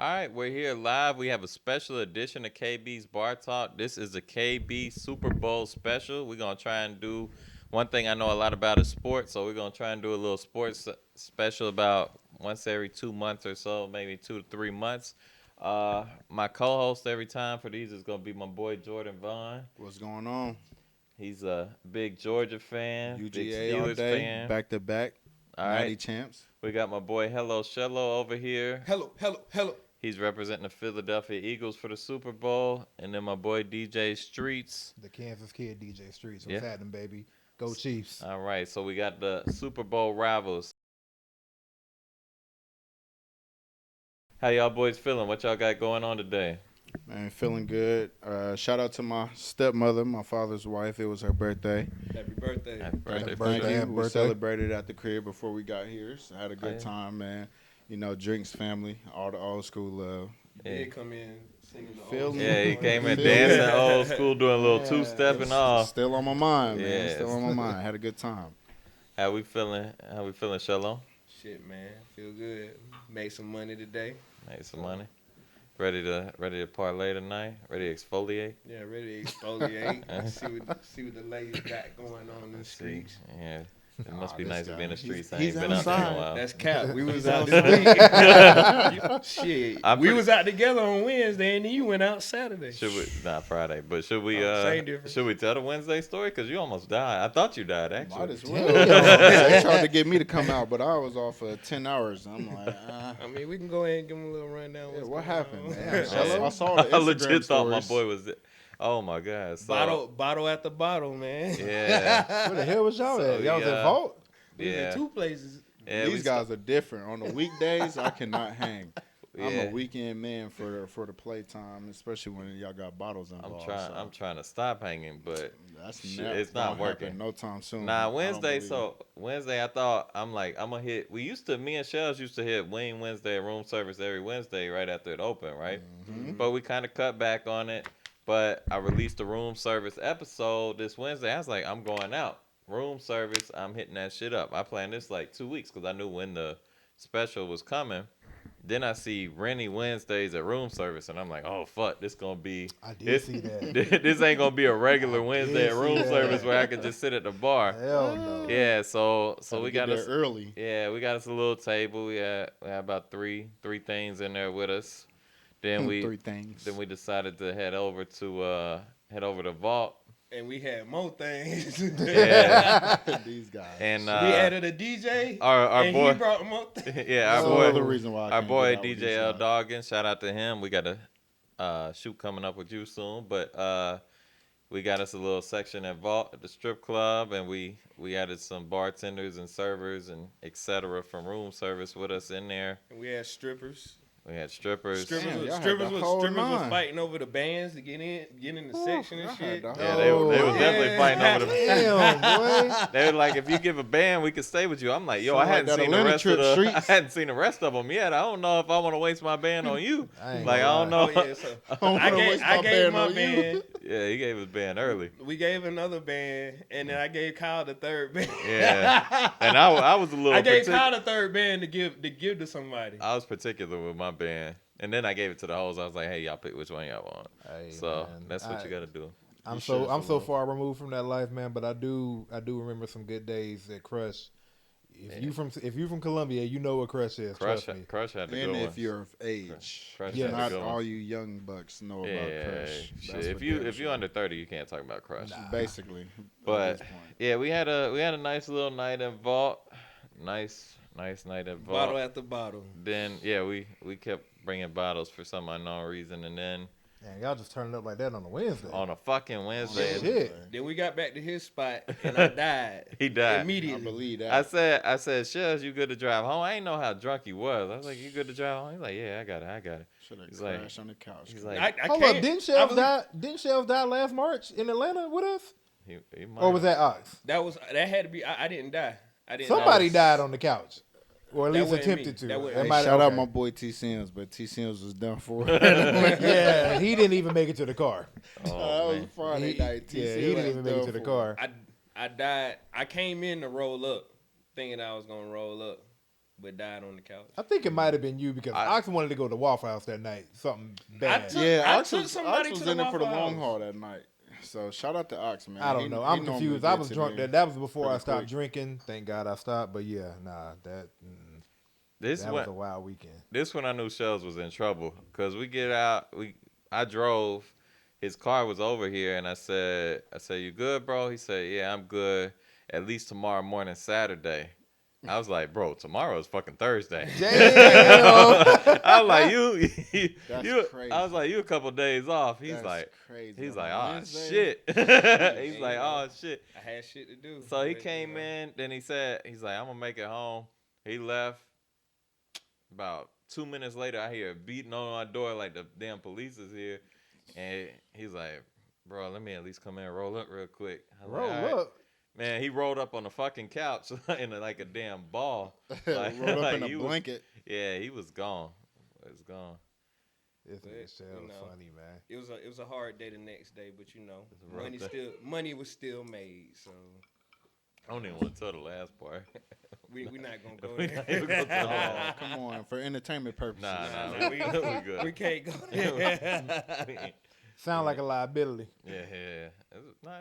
All right, we're here live. We have a special edition of KB's Bar Talk. This is a KB Super Bowl special. We're going to try and do one thing I know a lot about is sports, so we're going to try and do a little sports special about once every 2 months or so, maybe 2 to 3 months. My co-host every time for these is going to be my boy Jordan Vaughn. What's going on? He's a big Georgia fan, big UGA all Steelers day, fan. back to back, All natty right. champs. We got my boy Hello Shello over here. Hello. He's representing the Philadelphia Eagles for the Super Bowl. And then my boy DJ Streets. The Kansas kid DJ Streets. Yeah. What's happening, baby? Go Chiefs. All right, so we got the Super Bowl rivals. How y'all boys feeling? What y'all got going on today? Man, feeling good. Shout out to my stepmother, my father's wife. It was her birthday. Happy birthday. Happy birthday. Thank birthday. you. Happy We birthday. celebrated at the crib before we got here. So I had a good yeah. time, man. You know, drinks, family, all the old school love. Yeah. Did come in singing the Feel old me? Yeah, he came in Feel dancing me? old school, doing a little Yeah, two-step and it's all. Still on my mind, man. Yeah, Still on my mind. Had a good time. How we feeling? Shalom? Shit, man, feel good. Made some money today. Made some money. Ready to parlay tonight? Ready to exfoliate? Yeah, ready to exfoliate. see what the ladies got going on in the streets. Yeah. It must be this nice to be in the guy. streets. I He's ain't been out there in a outside. while. That's cap. We was He's out outside. this week. Shit, I'm we pretty- was out together on Wednesday, and then you went out Saturday. Should we? Not Friday, but should we? Same difference. Should we tell the Wednesday story? Cause you almost died. I thought you died actually. Might as well. They tried to get me to come out, but I was off for 10 hours. I'm like, I mean, we can go ahead and give them a little rundown. yeah, what's what going happened? on. Man? Yeah. I saw the I Instagram legit thought my stories. boy was. Oh my god. So, Bottle after bottle, man. Yeah. Where the hell was y'all So, at? Y'all was yeah. at Vault? We was Yeah. in two places. Yeah, These guys are different. On the weekdays, I cannot hang. I'm Yeah. a weekend man for the playtime, especially when y'all got bottles involved. so I'm trying to stop hanging, but that's shit, not, it's not gonna happen working. no time soon. nah. I don't Wednesday. believe So Wednesday, I thought I'm gonna hit. Me and Shells used to hit Wayne Wednesday room service every Wednesday right after it opened, right? Mhm. But we kind of cut back on it. But I released the room service episode this Wednesday. I was like, I'm going out. Room service, I'm hitting that shit up. I planned this like 2 weeks because I knew when the special was coming. Then I see Rennie Wednesdays at room service, and I'm like, oh, fuck, this going to be... I did this, see that. This ain't going to be a regular I Wednesday did at see room that. service where I can just sit at the bar. Hell no. Yeah, so Gotta we get got there us... early. Yeah, we got us a little table. We had about three things in there with us. Then Three things. Then we decided to head over to Vault. And we had more things. Yeah. These guys. And we added a DJ. our and boy, he brought more things. yeah, our That's boy, another reason why I our can't boy get out with these DJ L guys. Doggin. Shout out to him. We got a shoot coming up with you soon, but we got us a little section at Vault at the strip club, and we added some bartenders and servers and etc. from room service with us in there. And we had strippers. We had strippers. Strippers, Damn, was, y'all had strippers, the was, whole strippers was nine. fighting over the bands to get in the section and y'all shit. had the Yeah, they was whole- definitely fighting over the. Damn, boy. They were like, if you give a band, we can stay with you. I'm like, yo, Sound I like hadn't that seen the Atlanta rest of trip the. streets. I hadn't seen the rest of them yet. I don't know if I want to waste my band on you. I ain't Like, I gonna don't lie. know. Oh, yeah, so don't I wanna gave, waste I my gave band my on you. band. Yeah, he gave his band early. We gave another band, and then I gave Kyle the third band. Yeah, and I was a little. I gave partic- Kyle the third band to give to somebody. I was particular with my band, and then I gave it to the hoes. I was like, hey, y'all pick which one y'all want. Hey, So man, that's what you got to do. I'm You so should I'm so salute. far removed from that life, man. But I do remember some good days at Crush. If you from Columbia, you know what Crush is. Crush Trust me. had the And good if ones. you're of age. Crush Yeah. had the Not good all ones. you young bucks know Yeah, about Crush. shit. That's If for you damn if you're sure. under 30, you can't talk about Crush. Basically. at But this point. yeah, we had a nice little night at Vault. Nice night at Vault. Bottle after bottle. Then yeah, we kept bringing bottles for some unknown reason, and then Man, y'all just turning up like that on a Wednesday. on a fucking Wednesday, Shit. Then we got back to his spot, and I died. he died. I Immediately. believe that. I said, Shells, you good to drive home? I ain't know how drunk he was. I was like, you good to drive home? He's like, yeah, I got it. Should have He's like- crashed on the couch. He's like, I Hold can't. up, didn't I Shells was- die? Didn't Shells die last March in Atlanta with us, he might or was that Ox? That had to be. I didn't die. I didn't. Somebody die. died on the couch, or at That least wasn't me. attempted to. That wasn't That me. might- Shout out okay. my boy T. Sims, but T. Sims was done for. Yeah, he didn't even make it to the car. Oh, That was man. Friday He- night. T. yeah, Sims he didn't was even make it done to the for. car. I died. I came in to roll up, thinking I was gonna roll up. but died on the couch. I think it might have been you because Ox wanted to go to Waffle House that night. Something bad. I Ox took was somebody Ox to was the in it for the Waffle long House. haul that night. So shout out to Ox, man. I don't know. I'm normally confused. I gets was it drunk. in That was before I pretty stopped quick. drinking. Thank God I stopped. But yeah, nah, that was a wild weekend. This when I knew Shells was in trouble because we get out. I drove. His car was over here, and I said, "You good, bro?" He said, "Yeah, I'm good. At least tomorrow morning, Saturday." I was like, "Bro, tomorrow is fucking Thursday." Damn. I was like, "You, That's crazy. I was like, "You a couple days off." He's That's like, crazy. "He's On like, a oh Wednesday? shit." He's Hey, like, you know. "Oh shit." I had shit to do. So he but, came in. Then he said, "He's like, I'm gonna make it home." He left. About 2 minutes later, I hear beating on my door like the damn police is here, and he's like, "Bro, let me at least come in and roll up real quick." I was like, Roll "All right." up. Man, he rolled up on the fucking couch in like a damn ball. Like, Rolled up like in a he was- blanket. yeah, he was gone. He was gone. This But, nigga Shell you know. funny, man. It was a hard day the next day, but you know, a rough day. money was still made. So I don't even want to tell the last part. we not gonna go We there. not even gonna tell Oh, come on, for entertainment purposes. Nah, we good. we can't go there. Sound like a liability. Yeah.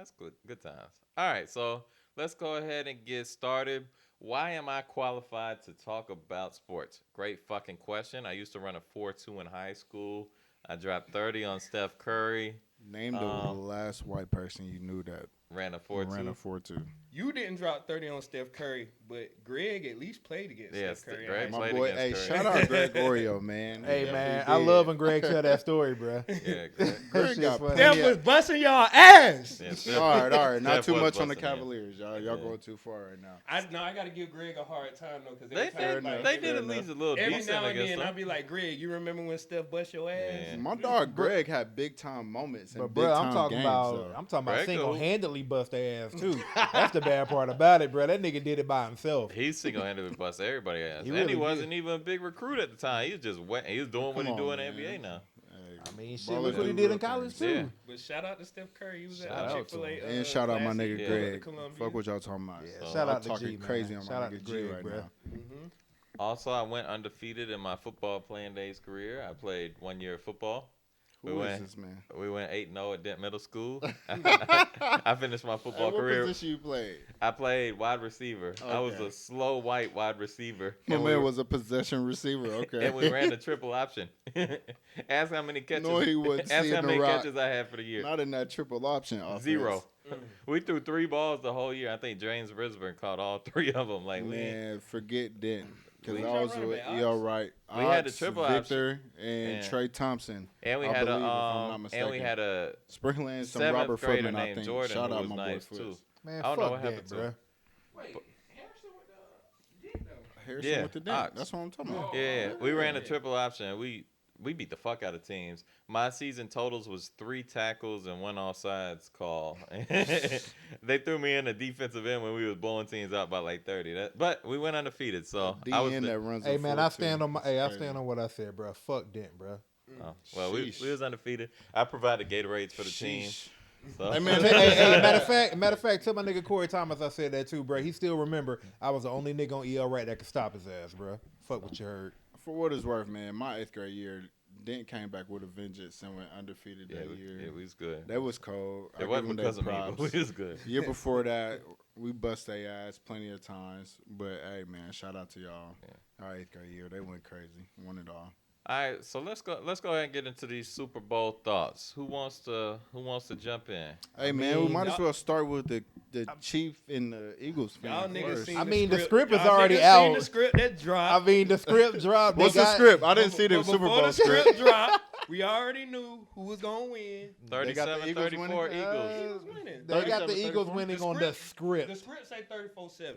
It's good times. All right, so let's go ahead and get started. Why am I qualified to talk about sports? Great fucking question. I used to run a 4.2 in high school. I dropped 30 on Steph Curry. Name the last white person you knew that Ran a 4.2. ran a 4.2. You didn't drop 30 on Steph Curry, but Greg at least played against Yeah, Steph Curry. Greg in high My played boy, against hey, Curry. shout out Greg Oreo, man. Hey, He man, definitely I did. love when Greg tell that story, bro. Yeah, Greg. That Greg shit's got funny. plenty Steph was of- busting y'all ass. Yeah, Steph- All right. Not Steph too was much on the busting in. Cavaliers, y'all. Y'all going too far right now. I got to give Greg a hard time though, because They did at least a little every decent now and against then I'll them. be like, Greg, you remember when Steph bust your ass? Yeah. My dog Greg had big time moments and But big bro, time I'm talking games. about though. single Greg, handedly bust their ass too. That's the bad part about it, bro. That nigga did it by himself. He single-handedly bust everybody ass. He And really he wasn't did. even a big recruit at the time. He was just wet. He was doing what Come he on, do in the man. NBA now. Hey, I mean, shit, ballers look what he do did in real college things. Yeah. too. But shout out to Steph Curry. He was Shout at out to Chick-fil-A. him. And shout out my last nigga week. Greg. Columbia. Fuck what y'all talking about. Yeah, So, shout I'm out to talking G, man. crazy on Shout my out to nigga G Greg, right bro. now. Also, I went undefeated in my football playing days career. I played 1 year of football. Who is this man? We went 8-0 at Dent Middle School. I finished my football Hey, what career. position you played? I played wide receiver. I was Okay. a slow white wide receiver. My And man we, was a possession receiver. Okay. and we ran the triple option. Ask how many catches. No, he wasn't Ask seeing how the many rock. catches I had for the year. Not in that triple option offense. 0. We threw 3 balls the whole year. I think James Brisbane caught all 3 of them. Like, Man, forget Dent. Because Who's I y'all was running with back, y'all Ox? right. We had the Ox, triple Victor and And- Trey Thompson. and we I had believe, if I'm not and mistaken. we had a Sprinkling in some 7th Robert grader Footman, I named think. Jordan Shout who out was my nice boy too. Foots. Man, I don't know fuck what that, happened to bro. him. Wait, Harrison with the Dent though. Harrison Yeah, with the Dent. Ox. That's what I'm talking about. Yeah, we ran a triple option. We beat the fuck out of teams. My season totals was 3 tackles and 1 offsides call. They threw me in the defensive end when we was blowing teams out by like 30. But we went undefeated, so I was. DN that runs Hey a man, 4-2. I stand on my. Hey, I It's stand on what I said, bro. Fuck Dent, bro. Oh, well, we Sheesh. was undefeated. I provided Gatorades for the team. Sheesh. So. Hey, man, Hey, matter of fact, tell my nigga Corey Thomas I said that too, bro. He still remember I was the only nigga on EL right that could stop his ass, bro. Fuck what you heard. For what it's worth, man, my 8th grade year, Dent came back with a vengeance and went undefeated that year. Yeah, we was good. That was cold. It I wasn't give because them of their me, but props. we was good. Year before that, we bust their ass plenty of times. But hey, man, shout out to y'all. Our 8th grade year, they went crazy, won it all. All right, so let's go ahead and get into these Super Bowl thoughts. Who wants to jump in? Hey, man, we mean, might as well start with the Chief and the Eagles Y'all fan niggas first. seen I mean, the script. script is Y'all already niggas out. Seen the script that dropped. I mean, the script dropped. They What's the got- script? I didn't see the But Super before Bowl the script. script dropped, we already knew who was gonna win. They got the 37-34 Eagles Eagles. winning? He was winning. They got the 37, Eagles 34. winning The on the The script. script say 34-7.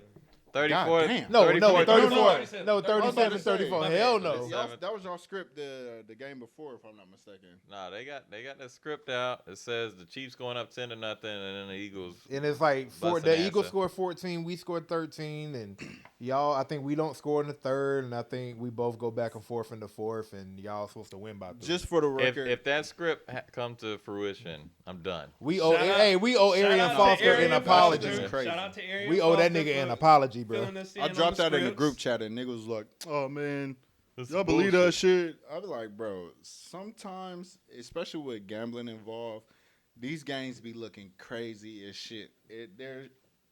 34. God damn. No, 34, 34. 37. No, I was about to 37, say, 34. my Hell bad. no. That was your script the game before, if I'm not mistaken. Nah, they got that script out. It says the Chiefs going up 10-0, and then the Eagles. And it's like Busting the ass Eagles up. scored 14, we scored 13, and y'all, I think we don't score in the third, and I think we both go back and forth in the fourth, and y'all supposed to win by 3. Just for the record, If that script come to fruition, I'm done. we owe Shout out- we owe Shout Arian out to Foster Arian an apology. Foster. Foster. Crazy. Shout out to Arian We owe that Foster nigga an for- apology, crazy, bro. filling us in I on dropped the that in the scripts. group chat and niggas was like, "Oh man, This y'all is believe that bullshit. shit?" I was like, "Bro, sometimes, especially with gambling involved, these games be looking crazy as shit.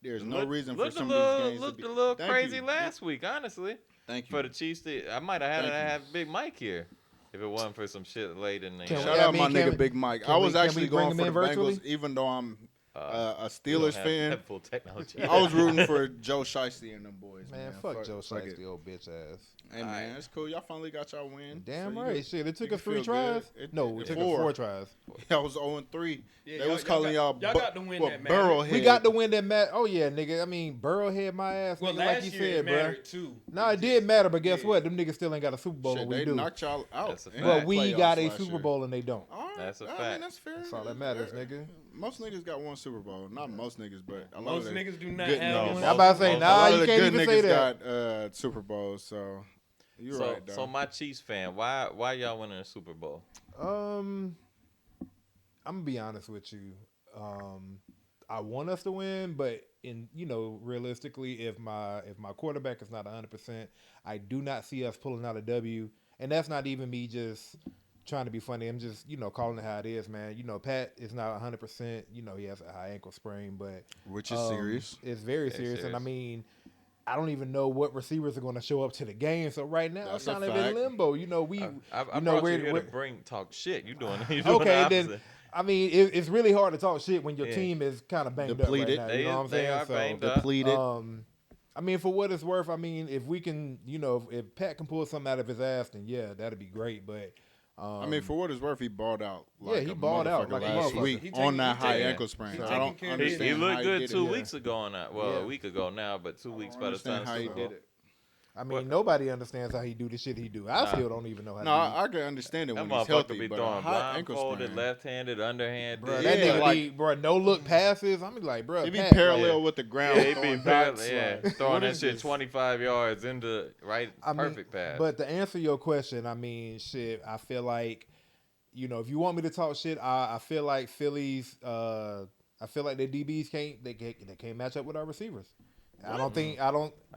There's no reason for some of these games to Looked be a little Thank crazy you. last week, honestly. Thank you. For the Chiefs, I might have had Thank to you. have Big Mike here if it wasn't for some shit late in the. Can we- Shout I out mean, my can nigga we- Big Mike. can I we- was can we actually bring going him for the in virtually? Bengals, even though I'm a we Steelers don't fan. have full technology. I was rooting for Joe Shiesty and them boys. Man, fuck Joe fuck it. Shiesty, old bitch ass. Hey man, it's cool. Y'all finally got y'all win. Damn So you right. can- Shit, it took you us can 3 feel good. tries. No, it took us 4. 4 tries. I was 0-3. Yeah, They y'all- was calling y'all. y'all got to win that match. Burrowhead. We got the win that match. Oh yeah, nigga. I mean, Burrow had my ass, Well, nigga, last like you year said, it bro. mattered too. No, it did matter, but guess yeah. what? Them niggas still ain't got a Super Bowl, Shit, and we they do. knocked y'all out. That's a in fact. But the we playoffs got a last Super year. Bowl, and they don't. All right. That's a I mean, fact. that's fair. That's all that matters, nigga. Most niggas got one Super Bowl. Not most niggas, but a lot Most of the niggas do not good have niggas. one. I'm about to say, A A nah, lot you of the can't good even say niggas that. got Super Bowls, so you're So, right, though. so my Chiefs fan, why y'all winning a Super Bowl? I'm gonna be honest with you. I want us to win, but realistically, if my quarterback is not 100%, I do not see us pulling out a W. And that's not even me just trying to be funny. I'm just calling it how it is, man. Pat is not 100%. He has a high ankle sprain, but Which is serious. It's very It's serious, and I serious. mean, I don't even know what receivers are going to show up to the game. So right now, That's I'm a kind of in fact. limbo. We, I you brought know, you we're, here we're to talk shit. You doing the okay. opposite. Then I mean, it's really hard to talk shit when your Yeah. team is kind of banged Depleted. up right now. You know what I'm saying? They are banged up. Depleted. I mean, for what it's worth, I mean, if we can, if Pat can pull something out of his ass, then yeah, that'd be great. But I mean, for what it's worth, he balled out. Like he a balled out motherfucker like a last motherfucker. week He on that taking- high yeah. ankle sprain. So- I don't Taking care of He, understand he how looked he good did 2 it. weeks ago on that. Well, Yeah. a week ago now, but 2 weeks by the time understand how he Super Bowl. did it. I mean, nobody understands how he do the shit he do. I Nah. still don't even know how No, to do it. I can understand it That when he's motherfucker healthy, be but a throwing high ankle blindfolded, sprain. left-handed, underhand. Bro, dig. that Yeah, nigga like- be, bro, no look passes. I'm like, bro, He be Pat, parallel like- with the ground. Yeah, he be throwing parallel, dots, yeah, like, throwing what that is shit this? 25 yards into I mean, perfect pass. But to answer your question, I mean, shit, I feel like, if you want me to talk shit, I feel like Phillies, I feel like their DBs can't match up with our receivers. I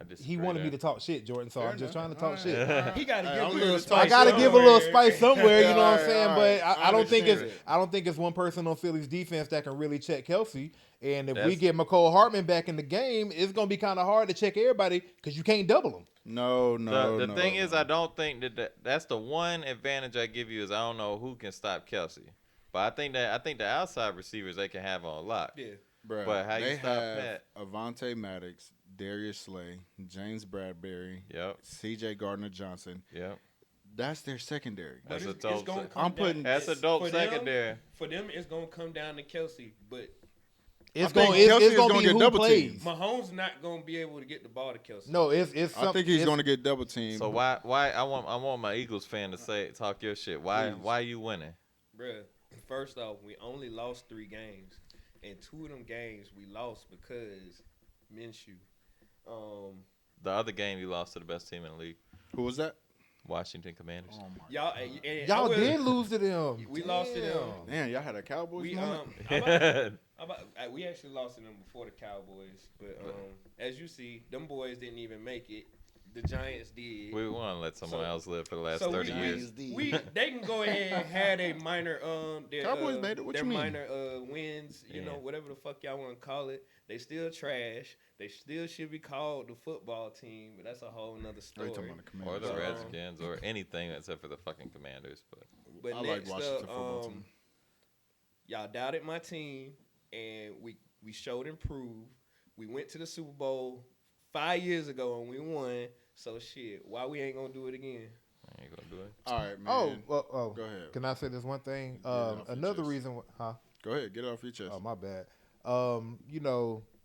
disagree he wanted me there. to talk shit, Jordan, so Fair I'm just enough. trying to talk Alright. shit. He got to Hey, give I'm a a little little spice. I gotta give a little spice somewhere, you know what I'm Yeah, saying? alright, But I I don't think understand I don't think it's one person on Philly's defense that can really check Kelsey. And if we That's- get McCole Hartman back in the game, it's gonna be kind of hard to check everybody because you can't double them. No. The no, thing no. is, I don't think that's the one advantage I give you is I don't know who can stop Kelsey, but I think the outside receivers they can have on lock. Yeah. Bruh, But how you they stop have Pat? Avonte Maddox, Darius Slay, James Bradbury, Yep, C.J. Gardner-Johnson. yep. That's their secondary. But That's a it's dope. gonna se- come I'm putting- down- That's a it's- dope for them- secondary. For them, it's gonna come down to Kelsey, but It's think gonna Kelsey it's is gonna gonna be get who double plays. teamed. Mahomes not gonna be able to get the ball to Kelsey. No, it's I think he's going to get double teamed. So why I want my Eagles fan to talk your shit. Why you winning? Bruh, first off, we only lost 3 games, and 2 of them games we lost because Minshew. The other game you lost to the best team in the league, Who was that? Washington Commanders. Oh my Y'all, and Y'all I will- did lose to them. We lost to them. Damn. Man, y'all had a Cowboys We moment? we actually lost to them before the Cowboys, but as you see, them boys didn't even make it. The Giants did. We want to let someone So- else live for the last so 30 we- years. They can go ahead and had a minor their, Cowboys made it? What their you mean? minor wins, Yeah. whatever the fuck y'all want to call it. They still trash. They still should be called the football team, but that's a whole nother Are story. you talking about the Or Commanders? the Um, Redskins, or anything except for the fucking Commanders. But But I like next Washington up, football team. y'all doubted my team, and we showed improve. We went to the Super Bowl 5 years ago and we won. So shit, why we ain't gonna do it again? I ain't gonna do it. All right, man. Go ahead. Can I say this one thing? Get it off your Another chest. reason, Go ahead. Get it off your chest. Oh, my bad.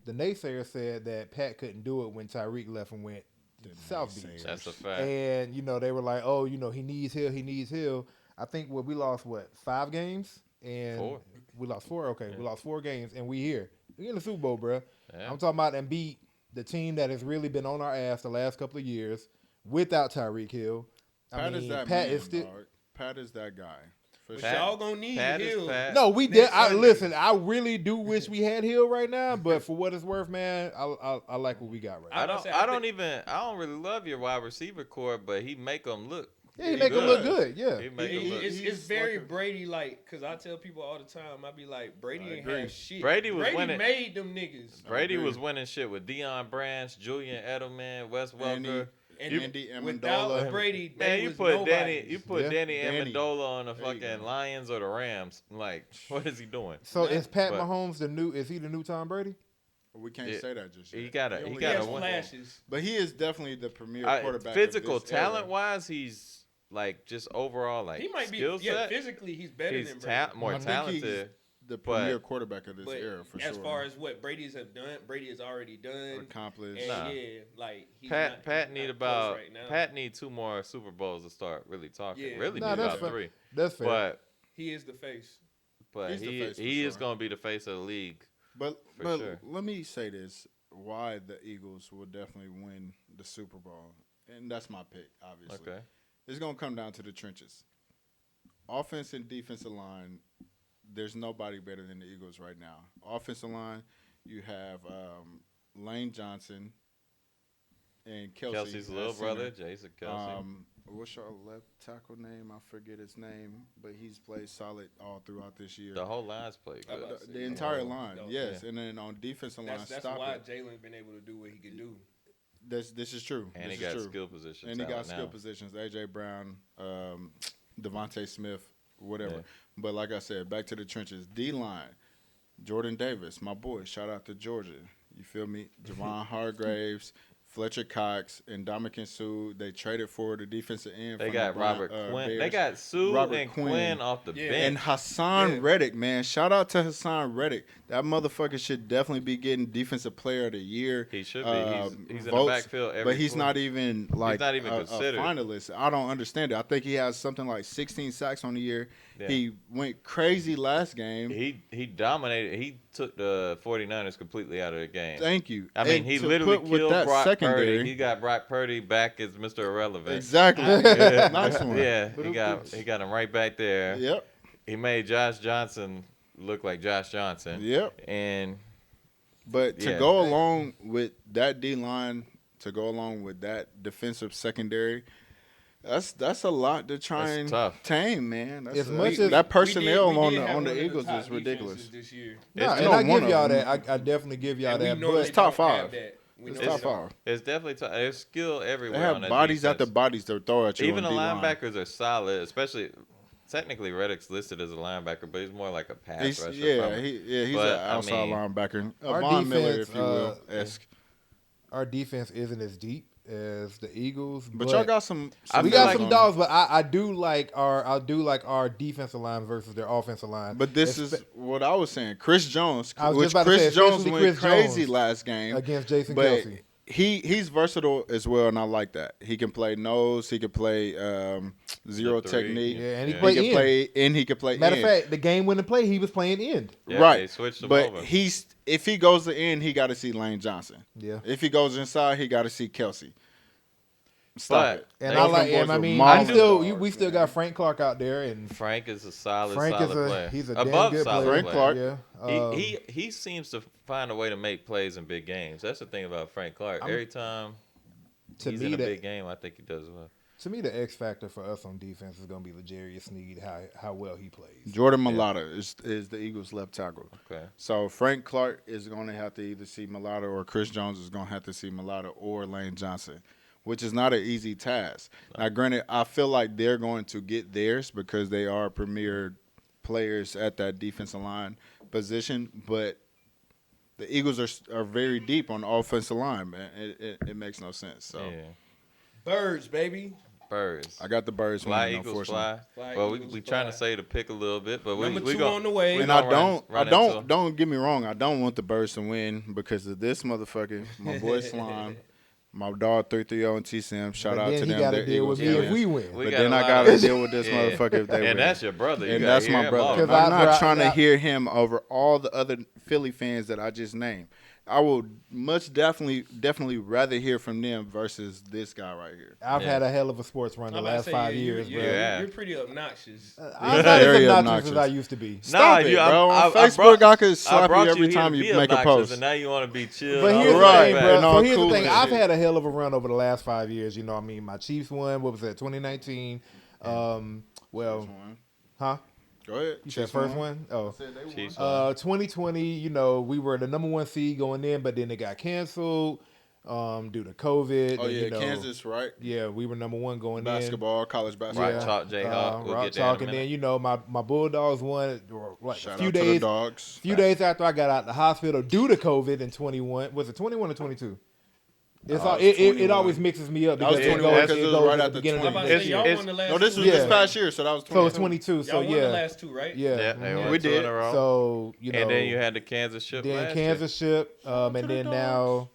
The naysayers said that Pat couldn't do it when Tyreek left and went to South Beach. naysayers. That's a fact. And, they were like, oh, he needs Hill. I think we lost, 5 games? And 4. We lost 4? Okay, Yeah. we lost 4 games, and we here. We in the Super Bowl, bro. Yeah. I'm talking about and beat the team that has really been on our ass the last couple of years without Tyreek Hill. Pat is that Pat man, is still. dog. Pat is that guy. For But sure. y'all gonna need Pat is Hill. Pat. No, we Next did. Sunday. Listen, I really do wish we had Hill right now, but for what it's worth, man, I like what we got right now. I don't really love your wide receiver core, but he make them look. Yeah, he make him look good. Yeah. He make them look. It's He's very like a- Brady like, cause I tell people all the time, I be like, Brady I ain't agree. have shit. Brady was winning. made them niggas. Brady agree. was winning shit with Deion Branch, Julian Edelman, Wes Andy, Welker. Andy Without Amendola. Brady, Man, they you was put nobodies. Danny Danny. Amendola on the There you fucking go. Lions or the Rams. Like, what is he doing? So is Pat But- Mahomes the new? Is he the new Tom Brady? We can't Yeah. say that just yet. He gotta only He has has win. flashes. But he is definitely the premier quarterback. Physical of this era. talent wise, he's like just overall like He might be. skill Yeah, set. physically he's better He's than Brady. more I think talented. he's the but- premier quarterback of this But era for as sure. far as what Brady's have done, Brady has already done. accomplished. And Nah. yeah, like he's Pat not, Pat he's need not about close right now. Pat need 2 more Super Bowls to start really talking. Yeah. Really Nah, need that's about fair. 3. That's fair. But He is the face. He's the he face for is sure. gonna be the face of the league. But For sure. let me say this: why the Eagles will definitely win the Super Bowl, and that's my pick. Obviously, Okay. it's gonna come down to the trenches. Offense and defensive line. There's nobody better than the Eagles right now. Offensive line, you have Lane Johnson and Kelsey's at little center. brother, Jason Kelsey. What's your left tackle name? I forget his name, but he's played solid all throughout this year. The whole line's played I'm good. about to say, The entire oh, line, no, yes. yeah. And then on defensive line, That's stop why it. Jalen's been able to do what he could do. This is true. And this he is got true. skill position. And he got talent skill now. positions. AJ Brown, Devontae Smith, whatever. Yeah. But like I said, back to the trenches. D line, Jordan Davis, my boy. Shout out to Georgia. You feel me? Javon Hargraves, Fletcher Cox, and Dominican Sue. They traded for the defensive end. They from got the Robert Bears. Quinn. They got Sue Robert and Quinn. Quinn off the Yeah. bench. And Hassan Yeah. Reddick, man. Shout out to Hassan Reddick. That motherfucker should definitely be getting Defensive Player of the Year. He should be. He's in the votes, backfield every but he's play. not even like not even a considered. finalist. I don't understand it. I think he has something like 16 sacks on the year. Yeah. He went crazy last game. He dominated. He took the 49ers completely out of the game. Thank you. I mean, And he to literally put with killed that Brock secondary. Purdy. He got Brock Purdy back as Mr. Irrelevant. Exactly. Yeah. Nice one. Yeah, he got him right back there. Yep. He made Josh Johnson look like Josh Johnson. Yep. And But to Yeah. go along with that D line, to go along with that defensive secondary, that's a lot to try That's and tough. tame, man. That's As much as- that personnel We did on have one the of Eagles top is ridiculous. defenses this year. No, It's and no I one give of y'all them. that. I definitely give y'all And we that. normally It's top But don't have five. that. We It's normally top don't. five. it's definitely there's skill They everywhere. have on that bodies defense. after bodies to throw at you. Even the on D-line. linebackers are solid, especially technically Reddick's listed as a linebacker, but he's more like a pass He's, rusher. yeah, from- he's But, an outside linebacker. Our Von Miller, defense, if you will. esque. our defense isn't as deep as the Eagles. But y'all got some. I we feel got like- some dogs, but I do like our defensive line versus their offensive line. But this is what I was saying. Chris Jones, I was which just about to Chris say, Jones especially went Chris crazy Jones last game against Jason but Kelsey. he's versatile as well, and I like that. He can play nose. He can play zero The three, technique. Yeah, and he Yeah. can He play can end. play and he can play Matter of in. fact, the game winning play, he was playing end. Yeah, right. They switched him But over. if he goes to end, he got to see Lane Johnson. Yeah. If he goes inside, he got to see Kelsey. Stop But- it. And They- I like Those him. I boys mean, are we monster still dogs, we still man. got Frank Clark out there, and Frank is a solid Frank is player. he's a above damn good solid player. Frank Clark. Yeah. He seems to find a way to make plays in big games. That's the thing about Frank Clark. Every time to he's me in a that big game, I think he does well. to me the X factor for us on defense is going to be L'Jarius Sneed. How well he plays. Jordan Mailata is the Eagles' left tackle. Okay. So Frank Clark is going to have to either see Mailata or Chris Jones is going to have to see Mailata or Lane Johnson, which is not an easy task. Now, granted, I feel like they're going to get theirs because they are premier players at that defensive line position, but the Eagles are very deep on the offensive line, man. It makes no sense. So Yeah. Birds, baby. Birds. I got the Birds Fly winning, Eagles unfortunately. fly. Fly Well, Eagles we trying to fly. say to pick a little bit, but Number we two go on the way. we And I gonna run into- don't get me wrong. I don't want the Birds to win because of this motherfucker, my boy Slime, my dog 330 and T-Sim. Shout But out then to he them. got to They're deal with Eagles me if fans. we win. We But got then a I lot gotta of- deal with this Yeah. motherfucker if they win. And that's your brother. You And gotta that's hear my him brother. all I'm the I- time. not I- trying to I- hear him over all the other Philly fans that I just named. I would definitely rather hear from them versus this guy right here. I've Yeah. had a hell of a sports run the I'm about to last say, 5 years, bro. Yeah. You're pretty obnoxious. I'm not as Very obnoxious as I obnoxious. used to be. Stop it, bro. On Facebook, I could slap you every time you make a post. and now you want to be chill. But and here's all the that. thing, Right, bro. and So all here's the cool thing. and I've shit. had a hell of a run over the last 5 years. You know, what I mean, my Chiefs won. What was that? 2019. Well, huh? Go ahead. You said first one? Oh. Chiefs won. 2020, you know, we were the number 1 seed going in, but then it got canceled due to COVID. Oh and, yeah, you know, Kansas, right? Yeah, we were number 1 going Basketball, college Rock basketball. Chalk Jayhawk. We'll Rock get there in a Chalk, and minute. then you know my Bulldogs won like Shout a few out to the days. dogs. Few days after I got out the hospital due to COVID in 21. Was it 21 or 22? It's all, it's it 21. always mixes me up That was because 21 because it was right at after the beginning 20. of I'm the about to next say, year. y'all won the last No, this was Yeah. this past year, so that was So it's 22. 22. So Y'all won the yeah, last 2, right? yeah. Yeah, they won We 2 in did. a row. So you know, and then you had the Kansas ship then last Kansas ship, and to the then dogs.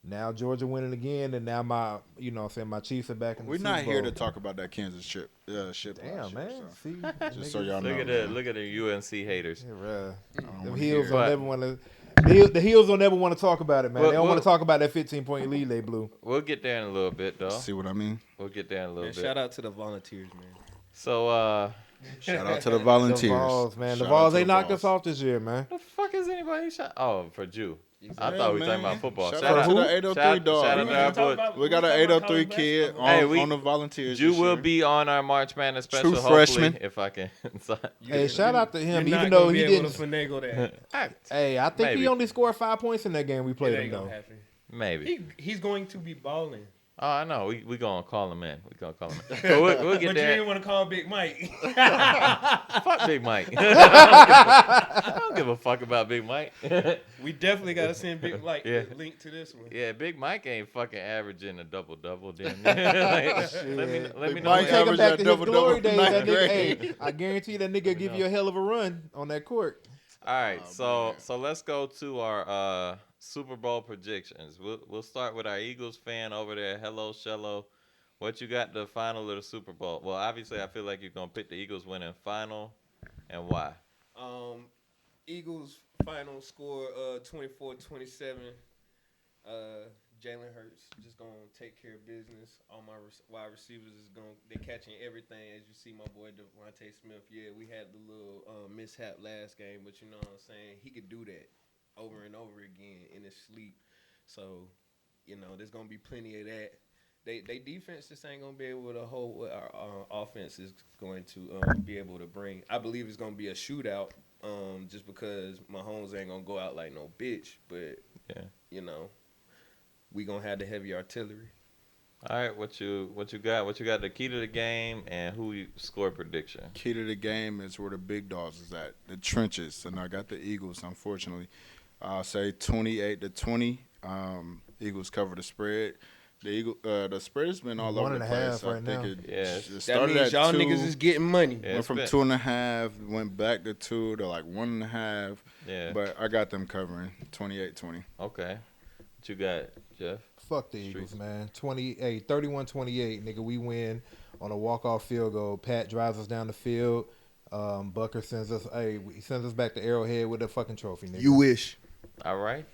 now Georgia winning again, and now my I'm saying my Chiefs are back in the We're Super not here Bowl. to talk about that Kansas ship. Ship Damn, last man. year, See, Just so niggas- y'all know. Look at man. the look at the UNC haters. Yeah, bruh. Them wanna heels hear don't it. never want to. The heels don't never want to talk about it, man. Well, They don't want well- to talk about that 15-point lead they blew. We'll get there in a little bit, though. See what I mean? We'll get there in a little And bit. shout out to the volunteers, man. So, Shout out to the The volunteers. Vols, man. The Shout out Vols, to they the knocked Vols. us off this year, man. the fuck is anybody shot? Oh, for Jew. I Yeah, thought we were man. talking about football. Shout Shout out to out the 803 dog. Shout out We to was our just talking boy. about- We got was an talking about 803 college kid basketball. Hey, on the volunteers. Jew this will year. be on our March Madness special. True hopefully, freshman. if I can. Hey, shout out to him, You're even not though gonna he be able didn't. to finagle that. Hey, I think Maybe. he only scored 5 points in that game we It played him ain't gonna though. happen. Maybe. He's going to be balling. Oh, I know. We gonna call him in. We gonna call him in. So we'll But get you there. didn't want to call Big Mike. Fuck Big Mike. I don't give a fuck about Big Mike. We definitely got to send Big Mike Yeah. the link to this one. Yeah, Big Mike ain't fucking averaging a double damn near. Like, let me Big know. Mike Take him averaged back that to his double-double glory days. That ninth nigga, grade. hey, I guarantee that nigga give you a hell of a run on that court. All right, man. so let's go to our Super Bowl predictions. We'll start with our Eagles fan over there. Hello, Shello. What you got the final of the Super Bowl? Well, obviously, I feel like you're gonna pick the Eagles winning final, and why? Eagles final score 24-27. Jalen Hurts just gonna take care of business. All my wide receivers they catching everything. As you see, my boy Devontae Smith. Yeah, we had the little mishap last game, but you know what I'm saying. He could do that over and over again in his sleep. So, there's gonna be plenty of that. They defense just ain't gonna be able to hold what our offense is going to be able to bring. I believe it's gonna be a shootout, just because Mahomes ain't gonna go out like no bitch. But Yeah. We gonna have the heavy artillery. All right, what you got? What you got? The key to the game and who you score prediction. Key to the game is where the big dogs is at, the trenches. And I got the Eagles, unfortunately. I'll say 28-20. Eagles cover the spread. The spread has been all over the 1.5 place. right I now. think Yeah. it That started means at y'all 2, niggas is getting money. Yeah, went it's from been- 2.5, went back to 2 to like 1.5. Yeah. But I got them covering 28-20. Okay. What you got, Jeff? Fuck the Eagles, man. 31-28, nigga. We win on a walk-off field goal. Pat drives us down the field. Bucker sends us. He sends us back to Arrowhead with a fucking trophy, nigga. You wish. All right.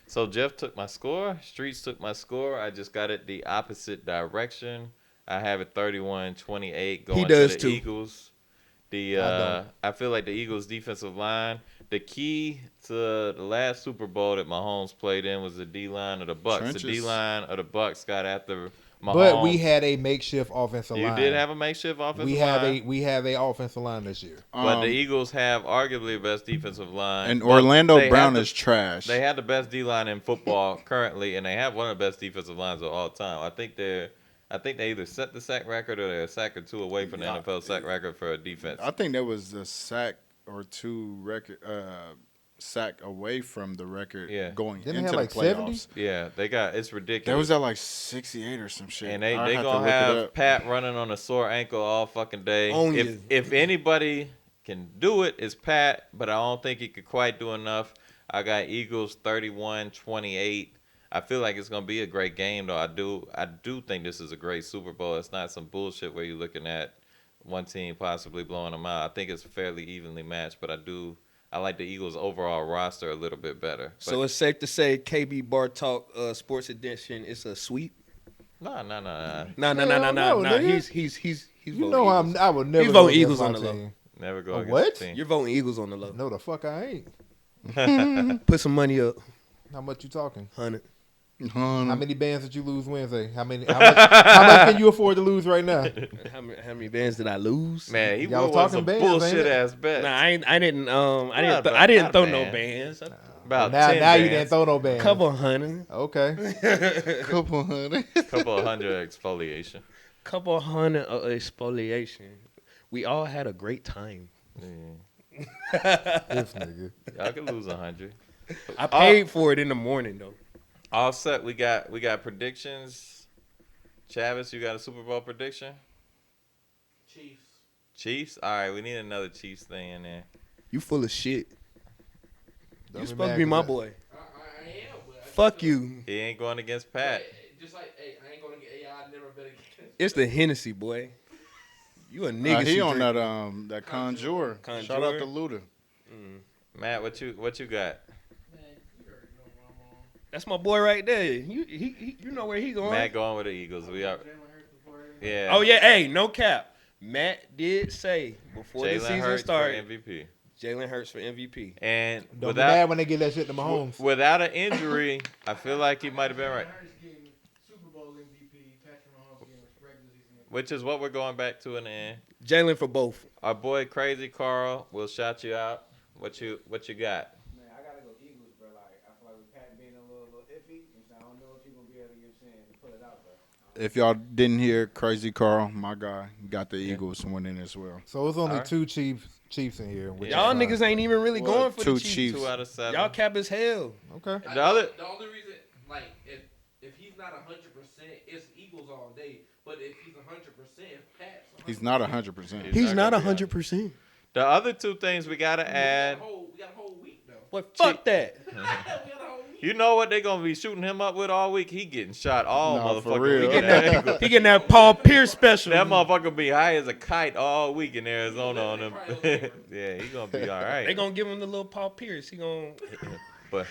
So Jeff took my score. Streets took my score. I just got it the opposite direction. I have it 31-28 going does to the too. Eagles. I I feel like the Eagles defensive line. The key to the last Super Bowl that Mahomes played in was the D line of the Bucks. Trenches. The D line of the Bucks got after Mahomes. But we had a makeshift offensive you line. did have a makeshift offensive We have line. we have a offensive line this year. But the Um, Eagles have arguably the best defensive line. and But Orlando they Brown have is trash. They have the best D line in football currently, and they have one of the best defensive lines of all time. I think they either set the sack record or they're a sack or two away from the Yeah. NFL sack record for a defense. I think there was a sack or two record sack away from the record going Didn't they into have the like 70? playoffs. Yeah, it's ridiculous. There was at like 68 or some shit. And I they have to gonna look it have up. Pat running on a sore ankle all fucking day. On If you. if anybody can do it, it's Pat, but I don't think he could quite do enough. I got Eagles 31-28. I feel like it's gonna be a great game though. I do think this is a great Super Bowl. It's not some bullshit where you're looking at one team possibly blowing them out. I think it's fairly evenly matched, but I do I like the Eagles' overall roster a little bit better. But So it's safe to say KB Bar Talk Sports Edition is a sweep. no. Nah. Hell no, nigga. He's You voting know Eagles. I would never He's go voting against Eagles my on the low. team. Never go A against what? the team. You're voting Eagles on the low. No, the fuck I ain't. Put some money up, How much you talking? 100. How many bands did you lose Wednesday? How much can you afford to lose right now? How many bands did I lose? Man, he Y'all was talking some bands, ain't bullshit it? ass bet. Nah, I didn't. Not I didn't a throw no band. bands. About Now 10 you bands. didn't throw no bands. Couple hundred. Okay. Couple hundred. Couple of hundred exfoliation. Couple hundred of exfoliation. We all had a great time. Yeah. This nigga. Y'all can lose 100. I paid for it in the morning though. All set. We got predictions. Chavis, you got a Super Bowl prediction? Chiefs? All right, we need another Chiefs thing in there. You full of shit. Don't You be supposed to mad be 'cause my that- boy. I am, but I Fuck just you. He ain't going against Pat. Just like, hey, I ain't gonna get. Hey, I never bet against. It's the Hennessy, boy. You a nigga. He on that conjure. Conjure. Shout out to Luda. Matt, what you got? Man, you already know what I'm on. That's my boy right there. You know where he going. Matt going with the Eagles. We are. Jalen Hurts before Yeah. Oh yeah, hey, no cap. Matt did say before the Jalen season Hurts started, for MVP. Jalen Hurts for MVP. And Don't be mad when they get that shit to Mahomes. without an injury, I feel like he might have been right. Hurts getting Super Bowl MVP, Patrick Mahomes getting regular season MVP. Which is what we're going back to in the end. Jalen for both. Our boy Crazy Carl will shout you out. What you got? Man, I gotta go Eagles, bro. Like, I feel like with Pat being a little iffy, I don't know if he's gonna be able to pull it out, bro. If y'all didn't hear, Crazy Carl, my guy, got the Eagles winning as well. So it's only Alright. two Chiefs in here. which Yeah. Y'all is fine. niggas ain't even really Well, going for two the Chiefs. Chiefs. 2 out of 7. Y'all cap as hell. Okay. The other- The only reason, like, if he's not 100%, it's Eagles all day. But if he's 100%, Pat's 100%. He's not 100%. He's He's not not gonna be 100%. The other two things we gotta add. We got a whole week though. What? Fuck that. We got a whole week. You know what they gonna be shooting him up with all week? He getting shot all Nah, for motherfucking real. week. He That He getting that Paul Pierce special. motherfucker be high as a kite all week in Arizona on him. Yeah, he gonna be all right. They gonna give him the little Paul Pierce. He gonna, But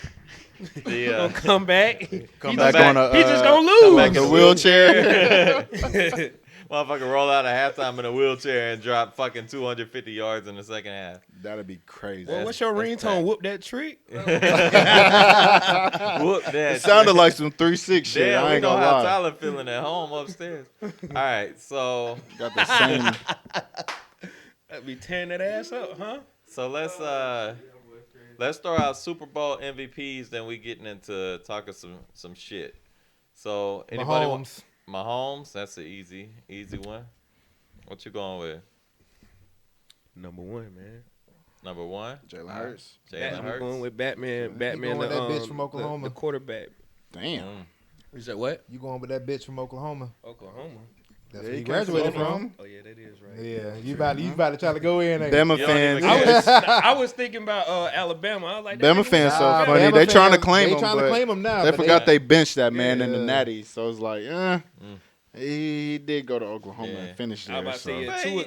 he gonna come back. Come he back just, on a, he just gonna come back lose. the wheelchair. motherfucker roll out of halftime in a wheelchair and drop fucking 250 yards in the second half. That'd be crazy. Well, what's your that's ringtone? bad. Whoop that trick. Whoop that. It sounded like some 3-6 shit. Damn, I we ain't know gonna how lie. Tyler feeling at home upstairs. All right, so Got the same. That'd be tearing that ass up, huh? let's throw out Super Bowl MVPs. Then we getting into talking some shit. So anybody want Mahomes. Mahomes? That's an easy one. What you going with? Number one, man. Number 1, Jalen Hurts. Jalen I'm Hurts. going with Batman. Batman, going the, that bitch from Oklahoma. the quarterback. Damn. Is that what? You going with that bitch from Oklahoma? Oklahoma. That's Yeah, where he he came from graduated Oklahoma. from. Oh yeah, that is right. Yeah, you about to try to go in. ain't you? Bama You don't even fans. get- I was thinking about Alabama. I was like, that Bama nigga fans was so Nah, funny. Bama They trying to fans, claim they him, trying to but claim him now. they but forgot they benched that man in the Yeah. natty. So it's like, he did go to Oklahoma Yeah. and finish I there. was about to say, So. yeah,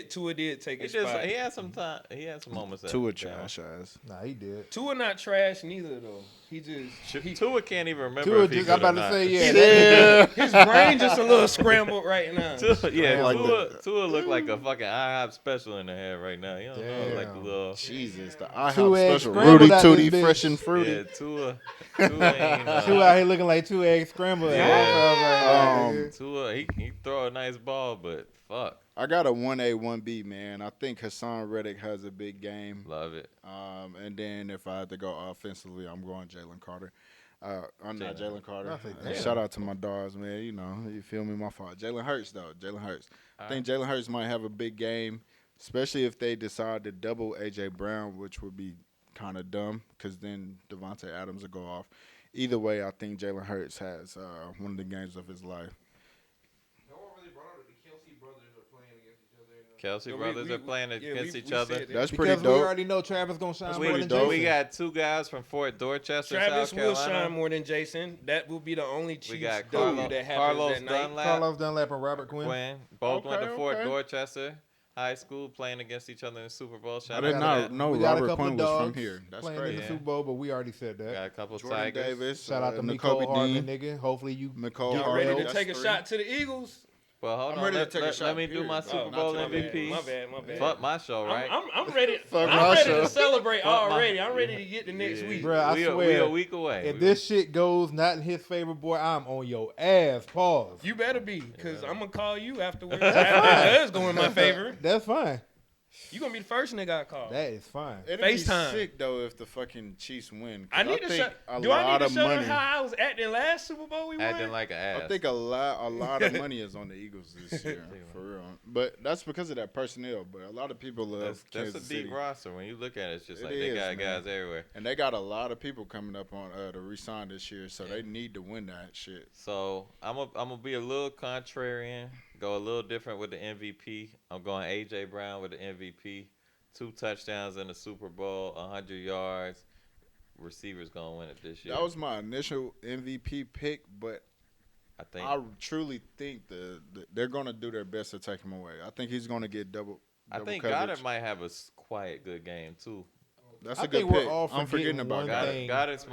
But Tua did take He his just spot. he had some time. He had some moments. at Tua Bama. trash ass. Nah, he did. Tua not trash neither though. He just Tua can't even remember Tua if he just, I'm good or about to not. say, yeah. Yeah. his brain just a little scrambled right now. Yeah, like Tua look like a fucking IHOP special in the head right now. You don't know, like the Damn. little. Jesus, the Two IHOP eggs special. scrambled Rudy out Tooty, this bitch. fresh and fruity. Yeah, Tua ain't. Two out here looking like 2 eggs scrambled. Yeah. Tua, he throw a nice ball, but fuck, I got a 1A, 1B, man. I think Hassan Reddick has a big game. love it. And then if I had to go offensively, I'm going Jalen Carter. I'm not Jalen Carter. I think, damn. Shout out to my dogs, man. You know, you feel me? My fault. Jalen Hurts, though. Jalen Hurts. I think Jalen Hurts might have a big game, especially if they decide to double A.J. Brown, which would be kind of dumb because then Devontae Adams will go off. Either way, I think Jalen Hurts has one of the games of his life. No one really brought up that the Kelsey brothers are playing against each other. Kelsey Yeah, brothers are playing against each we other. said that. That's Because pretty we dope. already know Travis gonna shine That's more We, than pretty dope. we Jason. got 2 guys from Fort Dorchester, Travis South will Carolina. shine more than Jason. That will be the only We Chiefs got W that happens Carlos that night. Dunlap, Carlos Dunlap and Robert Quinn. both went to Okay, Fort okay. Dorchester. high school playing against each other in the Super Bowl. I Shout did out to not that. know We got a Robert couple Quinn of was from dogs here. That's playing in crazy. the Yeah. Super Bowl, but we already said that. Got a couple Jordan Tigers. Davis, Shout out to Nicole Mecole Hardman, Dean, nigga. Hopefully you Mecole get Y'all Hardman. ready to well. take a That's shot to the Eagles? Well, hold I'm on. ready to Let, take a let, shot, let me do period. my Oh, Super not Bowl to- My bad, MVPs. my bad. Fuck my show, right? I'm ready. Fuck I'm my ready show. to celebrate Fuck my- already. I'm ready to get the next Yeah. week. Bruh, I we swear, a week away. If this shit goes not in his favor, boy, I'm on your ass. Pause. You better be, because I'm going to call you afterwards. That's After fine. it does go in my favor. That's fine. You going to be the first nigga I call. That is fine. It'd FaceTime. be sick though if the fucking Chiefs win. 'Cause I need to think show. a Do I lot need to of show them money. how I was acting last Super Bowl we won? Acting like an ass. I think a lot of money is on the Eagles this year, for real. But that's because of that personnel. But a lot of people love that's Kansas a deep City, roster. When you look at it, it's just It like they is, got man. guys everywhere. and they got a lot of people coming up on to resign this year, so they need to win that shit. So I'm gonna be a little contrarian, go a little different with the MVP. I'm going AJ Brown with the MVP. 2 touchdowns in the Super Bowl, 100 yards. Receivers gonna win it this year. That was my initial MVP pick, but I think. I truly think they're going to do their best to take him away. I think he's going to get double. I think coverage. Goddard might have a quiet good game too. That's I a good think we're pick. all I'm forgetting forgetting about one Goddard. thing. Goddard's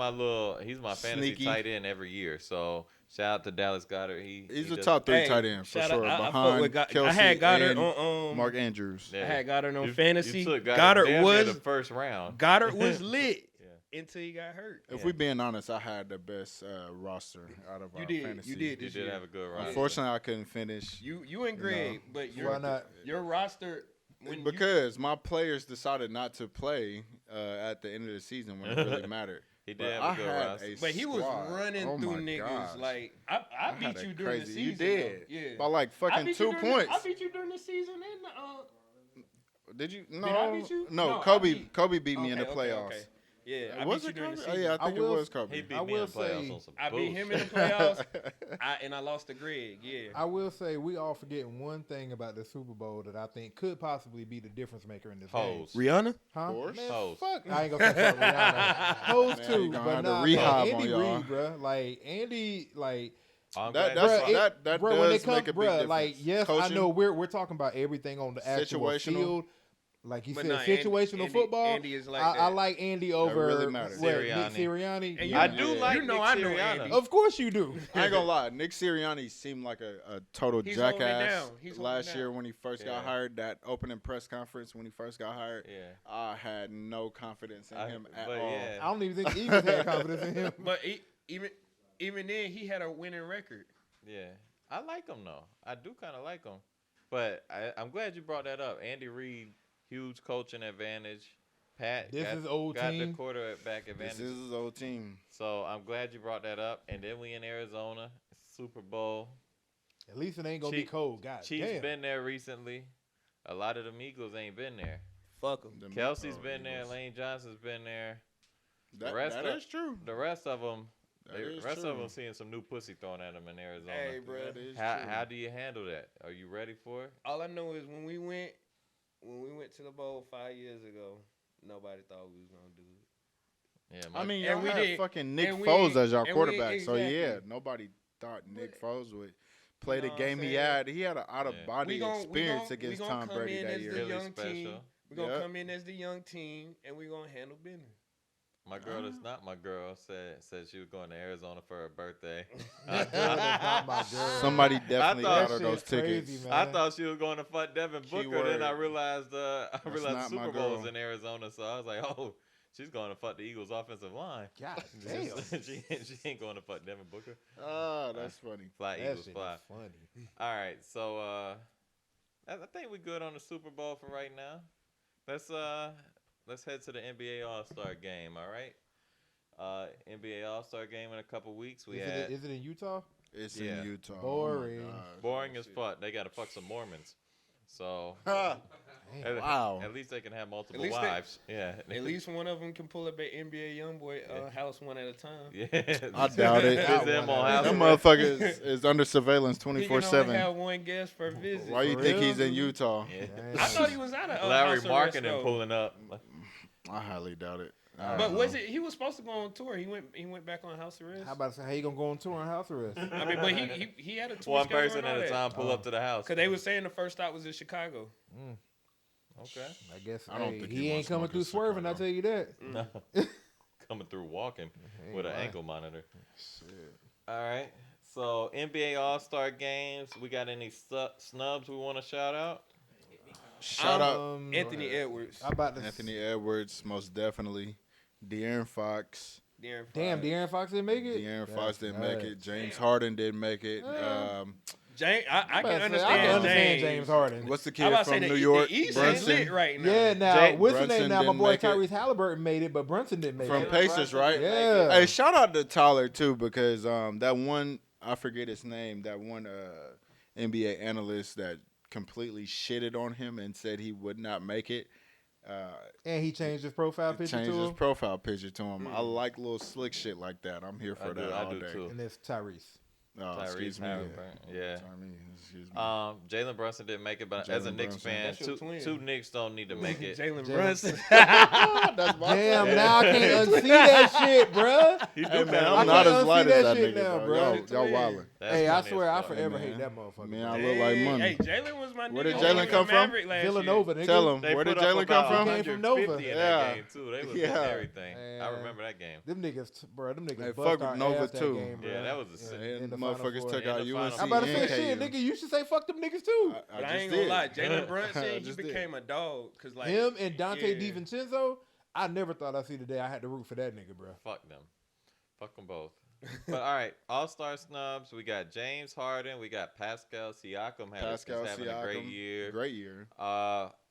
he's my fantasy Sneaky. tight end every year. So shout out to Dallas Goddard. He's he a does- top 3 Hey, tight end for shout sure. out- I fuck behind with Kelsey I had Goddard and on Mark Andrews. Yeah. I had Goddard on You fantasy. took Goddard damn near was the first round. Goddard was lit Yeah. until he got hurt. If Yeah. we being honest, I had the best roster out of You our did. fantasy. You did You this did year. have a good round. Unfortunately, I couldn't finish You and Greg, but Why not? your roster when you, because my players decided not to play at the end of the season when it really mattered. He But did have I a good had roster. a but he was squad. running Oh through my niggas gosh. like I had beat a you during the crazy- season. You did. Though. Yeah. By like I fucking beat 2 you during the- points. I beat you during the season and Did you? I No, beat you? no. No, I Kobe beat- beat me in the Okay, playoffs. okay. Yeah, I Was beat you it during the Kobe? Oh, season. yeah, I think it will- was Kobe. He beat I me will in the playoffs say- on some I beat him in bullshit. the playoffs, and I lost to Greg. Yeah. I will say we all forgetting one thing about the Super Bowl that I think could possibly be the difference maker in this game. Hoes. Rihanna? Huh? course. Man, Hoes. fuck. I ain't gonna say fuck Rihanna. Hoes Man, too, you gonna but have to nah, man, rehab Andy on y'all. Reid, bruh. Like Andy, like I'm That- glad- that's- bruh, that bruh, when does it comes, make a big bruh, difference. like yes, I Coaching, know we're talking about everything on the actual situational. field. Like you But said, nah, situational Andy- football. Andy is like I that. like Andy over really matters. what, Nick Sirianni. Sirianni. And Yeah. I do Yeah. like You know Nick I know Sirianni. Andy. Of course you do. I ain't gonna lie, Nick Sirianni seemed like a total He's holding it jackass down. He's holding it last down. year when he first got Yeah. hired. That opening press conference when he first got hired, Yeah. I had no confidence in him at but all. yeah. I don't even think the Eagles had confidence in him. But even then, he had a winning record. Yeah, I like him though. I do kind of like him, but I'm glad you brought that up. Andy Reid, huge coaching advantage. Pat, This got, is old got team. the quarterback advantage. This is his old team. So I'm glad you brought that up. And then we in Arizona, Super Bowl. At least it ain't gonna be Chief- cold. God Chiefs damn. been there recently. A lot of them Eagles ain't been there. Fuck him. Them- Kelsey's oh, been there. Eagles. Lane Johnson's been there. That, rest that of- is true. The rest of them, That is rest true. of them seeing some new pussy thrown at them in Arizona. Hey, bro. That is How true. how do you handle that? Are you ready for it? All I know is when we went to the bowl 5 years ago, nobody thought we was gonna do it. Yeah, I mean, And y'all we had did- fucking Nick and we- Foles as your and we- quarterback. So yeah, exactly. nobody thought Nick But- Foles would play the know what game I'm he saying? had. He had an out of body experience we against gon' Tom come Brady in that as year. the Really young special. team. We're gonna Yep. come in as the young team, and we're gonna handle business. My girl that's not my girl said she was going to Arizona for her birthday. That girl is not my girl. Somebody definitely thought- got her That those shit's crazy, tickets. man. I thought she was going to fuck Devin Booker. Keyword. Then I realized not my Super Bowl was girl. in Arizona, so I was like, oh, she's going to fuck the Eagles' offensive line. God damn. she ain't going to fuck Devin Booker. Ah, that's funny. Fly That Eagles shit fly. is funny. All right, so I think we're good on the Super Bowl for right now. Let's head to the NBA All-Star game. All right, NBA All-Star game in a couple weeks. Is it in Utah? It's Yeah. in Utah. Boring. Oh my gosh. boring as fuck. They got to fuck some Mormons. So Ah, Damn. wow. at least they can have multiple least they- wives. Yeah, At least one of them can pull up at NBA YoungBoy house one at a time. yeah. I doubt it. Is That them one on out. house That arrest? motherfucker is under surveillance He can only 24/7. have one guest per visit. Why you For think real? he's in Utah? Yeah. Damn. I thought he was out of Larry house arrest, Markkinen though. pulling up. I highly doubt it. But was it? He was supposed to go on tour. He went back on house arrest. How about to say, how you gonna go on tour on house arrest? I mean, but he had a tour One schedule person and at all a that. time pull up to the house. Cause they was saying the first stop was in Chicago. Okay. I guess I don't hey, think he he ain't wants coming smoke through a cigar, swerving. I though. tell you that. No. Coming through walking Ain't with an lying. ankle monitor. Shit. All right. So NBA All Star games. We got any snubs we want to shout out? Shout out Anthony Edwards. I about to Anthony Edwards, most definitely. De'Aaron Fox. Darren Damn, Fox. De'Aaron Fox didn't make it. De'Aaron Fox That's didn't make it. nuts. James Harden didn't make it. James, I I can can understand understand James. James Harden. What's the I kid about to say from the, New York? the East is Brunson. lit right now. Yeah, now Jay- what's his Brunson name? Now my didn't boy make it. Tyrese Halliburton made it, but Brunson didn't make From it. Pacers, right? Yeah. Hey, shout out to Tyler too, because that one, I forget his name, that one NBA analyst that completely shitted on him and said he would not make it. And he changed his profile picture Changed to his him. profile picture to him. I like little slick shit like that. I'm here for that all I do day. too. And it's Tyrese. Oh, excuse Tyrese me. Halliburton. Yeah. Sorry, excuse me. Jalen Brunson didn't make it, but as a Jalen Knicks Brunson. fan, That's your two twin. Knicks don't need to make it. Jalen Jalen- Brunson. That's my Damn, fault. now I can't unsee that shit, bruh. He do Hey, man, kinda I I'm look not can't as unsee light that as that shit nigga, now, bro. bro. Y'all wildin'. That's Hey, I funny swear, as I fuck. forever Hey, hate man. that motherfucker. Man, bro. I look like money. Hey, Jalen was my nigga. Where did He Jalen was come a from? Maverick last Villanova, year. nigga. Tell him. They Where did put up Jalen come about from? He came from Nova. 150 in Yeah. that game too. They was Yeah. doing everything. I Man. remember that game. Them niggas, bro. Them niggas Hey, bust fuck our Nova, ass that too. game, bro. Yeah, that was a In- sick- in the Final Motherfuckers Four. took In out the Final UNC I'm about to and say shit, KU. nigga. You should say fuck them niggas too. But I just ain't gonna did. lie, Jalen I Brunson, he just did. became a dog. Cause like Him and Dante yeah. DiVincenzo. I never thought I'd see the day I had to root for that nigga, bro. Fuck them. Fuck them both. But all right, All Star snubs. We got James Harden. We got Pascal Siakam. Pascal Is having a great Siakam, year. Great year.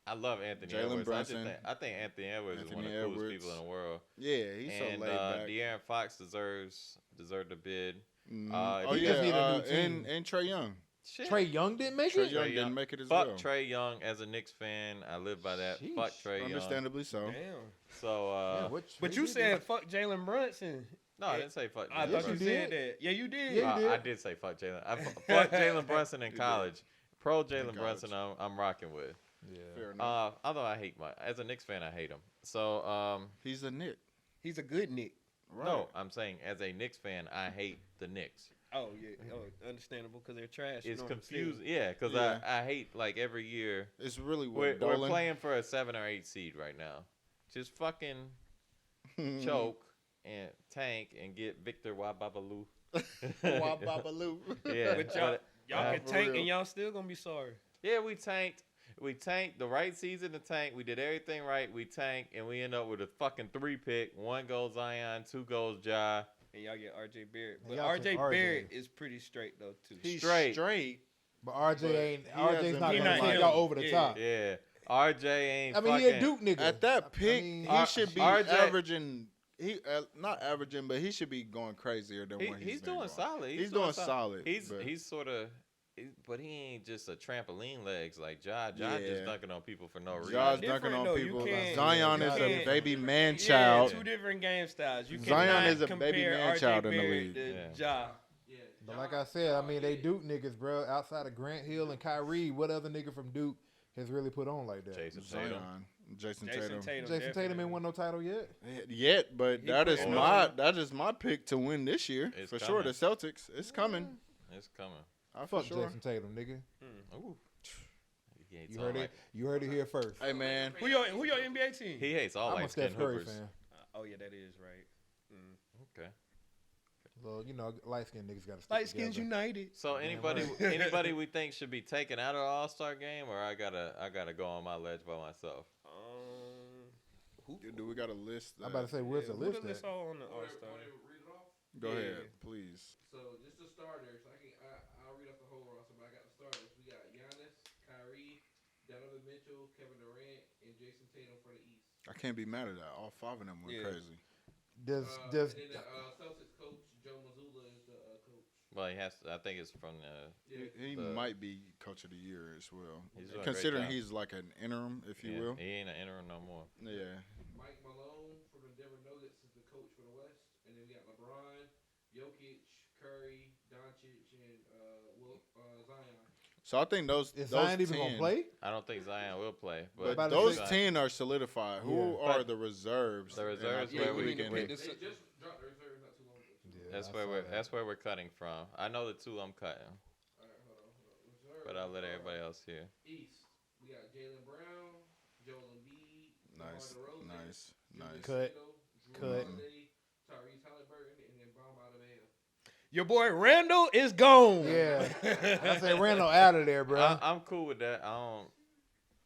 I love Anthony Jalen Edwards. Brunson. I think Anthony Edwards is one of Anthony the coolest Edwards. people in the world. Yeah, he's And so laid back. De'Aaron Fox deserved the bid. Mhm. He just need a new team. And Trey Young. Shit. Trey Young didn't make Trey it. Young Young. didn't make it as Fuck well. Trey Young as a Knicks fan. I live by that. Sheesh. Fuck Trey Young. Understandably so. Damn. So Yeah, what But Trey you did said fuck Jalen Brunson. no, I didn't say fuck. I Jalen thought you Brunson. did. said that. Yeah, you did. Yeah, you did. I did say fuck Jalen. I fuck Jalen Brunson in college. Pro Jalen college. Brunson, I'm rocking with. Yeah. Fair enough. Although I hate as a Knicks fan, I hate him. So He's a Nick. He's a good Nick. Right. no, I'm saying as a Knicks fan, I hate the Knicks. Oh yeah, understandable because they're trash. It's on the confusing. field. Yeah, because Yeah. I hate like every year. It's really We're what, Dolan? playing for a 7 or 8 seed right now. Just fucking choke and tank and get Victor Wababaloo. Wababaloo. Yeah, But y'all Yeah, can for tank real. and y'all still gonna be sorry. yeah, we tanked. We tanked the right season to tank. We did everything right. We tanked, and we end up with a fucking 3 pick. 1 goal Zion, 2 goals Ja. And y'all get RJ Barrett. But And y'all RJ took RJ. Barrett is pretty straight though too. He's Straight. straight. But RJ But ain't. he RJ's hasn't not been gonna like take him. y'all over the Yeah. top. Yeah, RJ ain't. I mean, he fucking, a Duke nigga. At that pick, mean, he should be RJ averaging. He not averaging, but he should be going crazier than what He's been doing going. solid. He's doing solid. He's but sort of, but he ain't just a trampoline legs like Ja. Ja Yeah. just dunking on people for no reason. Josh Different, dunking on though. You people. can't- Zion you is a can't- baby man Yeah, child. 2 different game styles. You Zion cannot is a baby compare man RJ child in the Barrett league. to Yeah. Ja. Yeah. But like I said, I mean, they Duke niggas, bro. Outside of Grant Hill and Kyrie, what other nigga from Duke has really put on like that? Jason Tatum. Zion, Jason Jason Tatum. Tatum. Jason Tatum definitely. ain't won no title yet. Yet, but He that put is it my on. that is my pick to win this year It's for sure. coming. The Celtics, it's coming. It's coming. I for Fuck sure. Jason Tatum, nigga. Ooh. He hates You all heard like, it. You heard it here first. Hey man, Who your NBA team? He hates all I'm a light Steph skinned Curry hoopers. fan. Oh yeah, that is right. Okay. Well, you know, light skinned niggas got to stick Light Skins together. United. So Damn anybody right. anybody we think should be taken out of the All Star game, or I gotta go on my ledge by myself. Who? do we got a list? I'm about to say, where's the who list the list at? all on the All Star? Read it off. Go Yeah. ahead, please. So just the starters. I'll read off the whole roster, but I got the starters. We got Giannis, Kyrie, Donovan Mitchell, Kevin Durant, and Jason Tatum for the East. I can't be mad at that. All 5 of them went Yeah. crazy. Does And does then the Celtics coach Joe Mazzulla is the coach. Well, he has. I think it's from Yeah. He The- might be coach of the year as well. He's doing a great Considering job. he's like an interim, if you yeah, will. He ain't an interim no more. Yeah. Mike Malone from the Denver Nuggets is the coach for the West, and then we got LeBron, Jokic, Curry, Doncic, and Zion. So I think those is those Zion even 10, gonna play? I don't think Zion will play, But About to those say- 10 are solidified. Who Yeah. are But the reserves? the reserves And I where think we need to can- pick They this. just dropped the reserves not too long ago. Yeah, That's I where saw we're that. that's where we're cutting from. I know the 2 I'm cutting, All right, hold on. Reserve. but I'll let everybody else hear. East, we got Jalen Brown, Joel Embiid, Nice, DeMar DeRozan, nice, nice. Cut. Drew Cut. Holiday, Tyrese Halliburton, and then Bam Adebayo. Your boy Randall is gone. Yeah. I said Randall out of there, bro. I'm cool with that.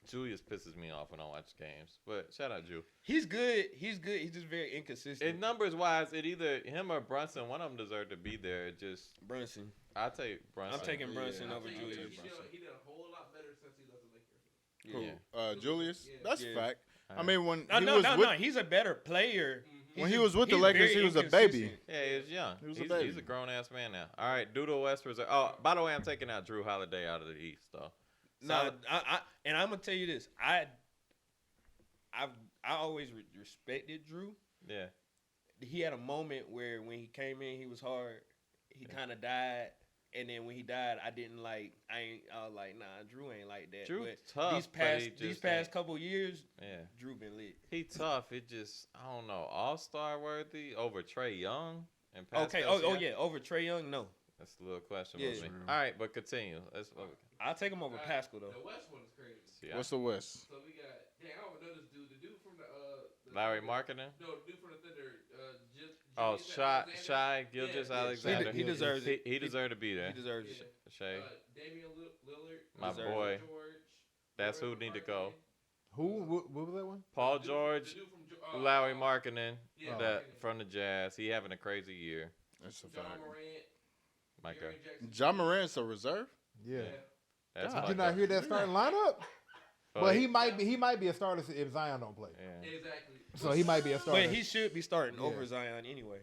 Julius pisses me off when I watch games, but shout out Ju. He's good. He's good. He's just very inconsistent. In numbers wise, it either him or Brunson. One of them deserve to be there. It just Brunson. I take Brunson. I'm taking Brunson Yeah, over I'll take Julius. Brunson. He did a whole lot better since he left the Lakers. Yeah. Who? Julius? Yeah. That's Yeah. fact. I mean, when No, he no, was no, with no. He's a better player. when he was with the He's Lakers, very he was a inconsistent. baby. Yeah, he was young. He was a he's, baby. he's a grown ass man now. All right, Doodle West reserve. Oh, by the way, I'm taking out Drew Holiday out of the East though. Nah, and I'm gonna tell you this. I always respected Drew. Yeah. He had a moment where when he came in, he was hard. He kind of died, and then when he died, I was like, nah, Drew ain't like that. Drew but tough, these but past he just these past ain't- couple years, Yeah. Drew been lit. He tough. It just I don't know. All-star worthy over Trey Young and Okay. Pascal Oh Siakam? yeah. Over Trey Young, no. That's a little question Yeah. with me. All right, but continue. Let's I'll take him over Pascal though. The West one is crazy. see. What's the West? So we got, I don't know this dude. The dude from the Larry Thunder. Marketing? No, the dude from the Thunder. Oh, Julius Shy Alexander. Gilgis Yeah. Alexander. He deserves it. He deserved to be there. He deserves Yeah. it. Shay. Damian Lillard. My Deserves boy. George. That's who Larry need to go. Markkinen. Who? What was that one? Paul The dude- George, the dude from Larry Markkinen, Yeah, that Markkinen. from the Jazz. He having a crazy year. That's a John fact. Morant. Micah. Jaren Jackson. John Morant's a reserve. Yeah. That's God. Did you Micah. not hear that starting lineup? But Well, he might be a starter if Zion don't play. Yeah. Exactly. So he might be a starter. But he should be starting Yeah. over Zion anyway.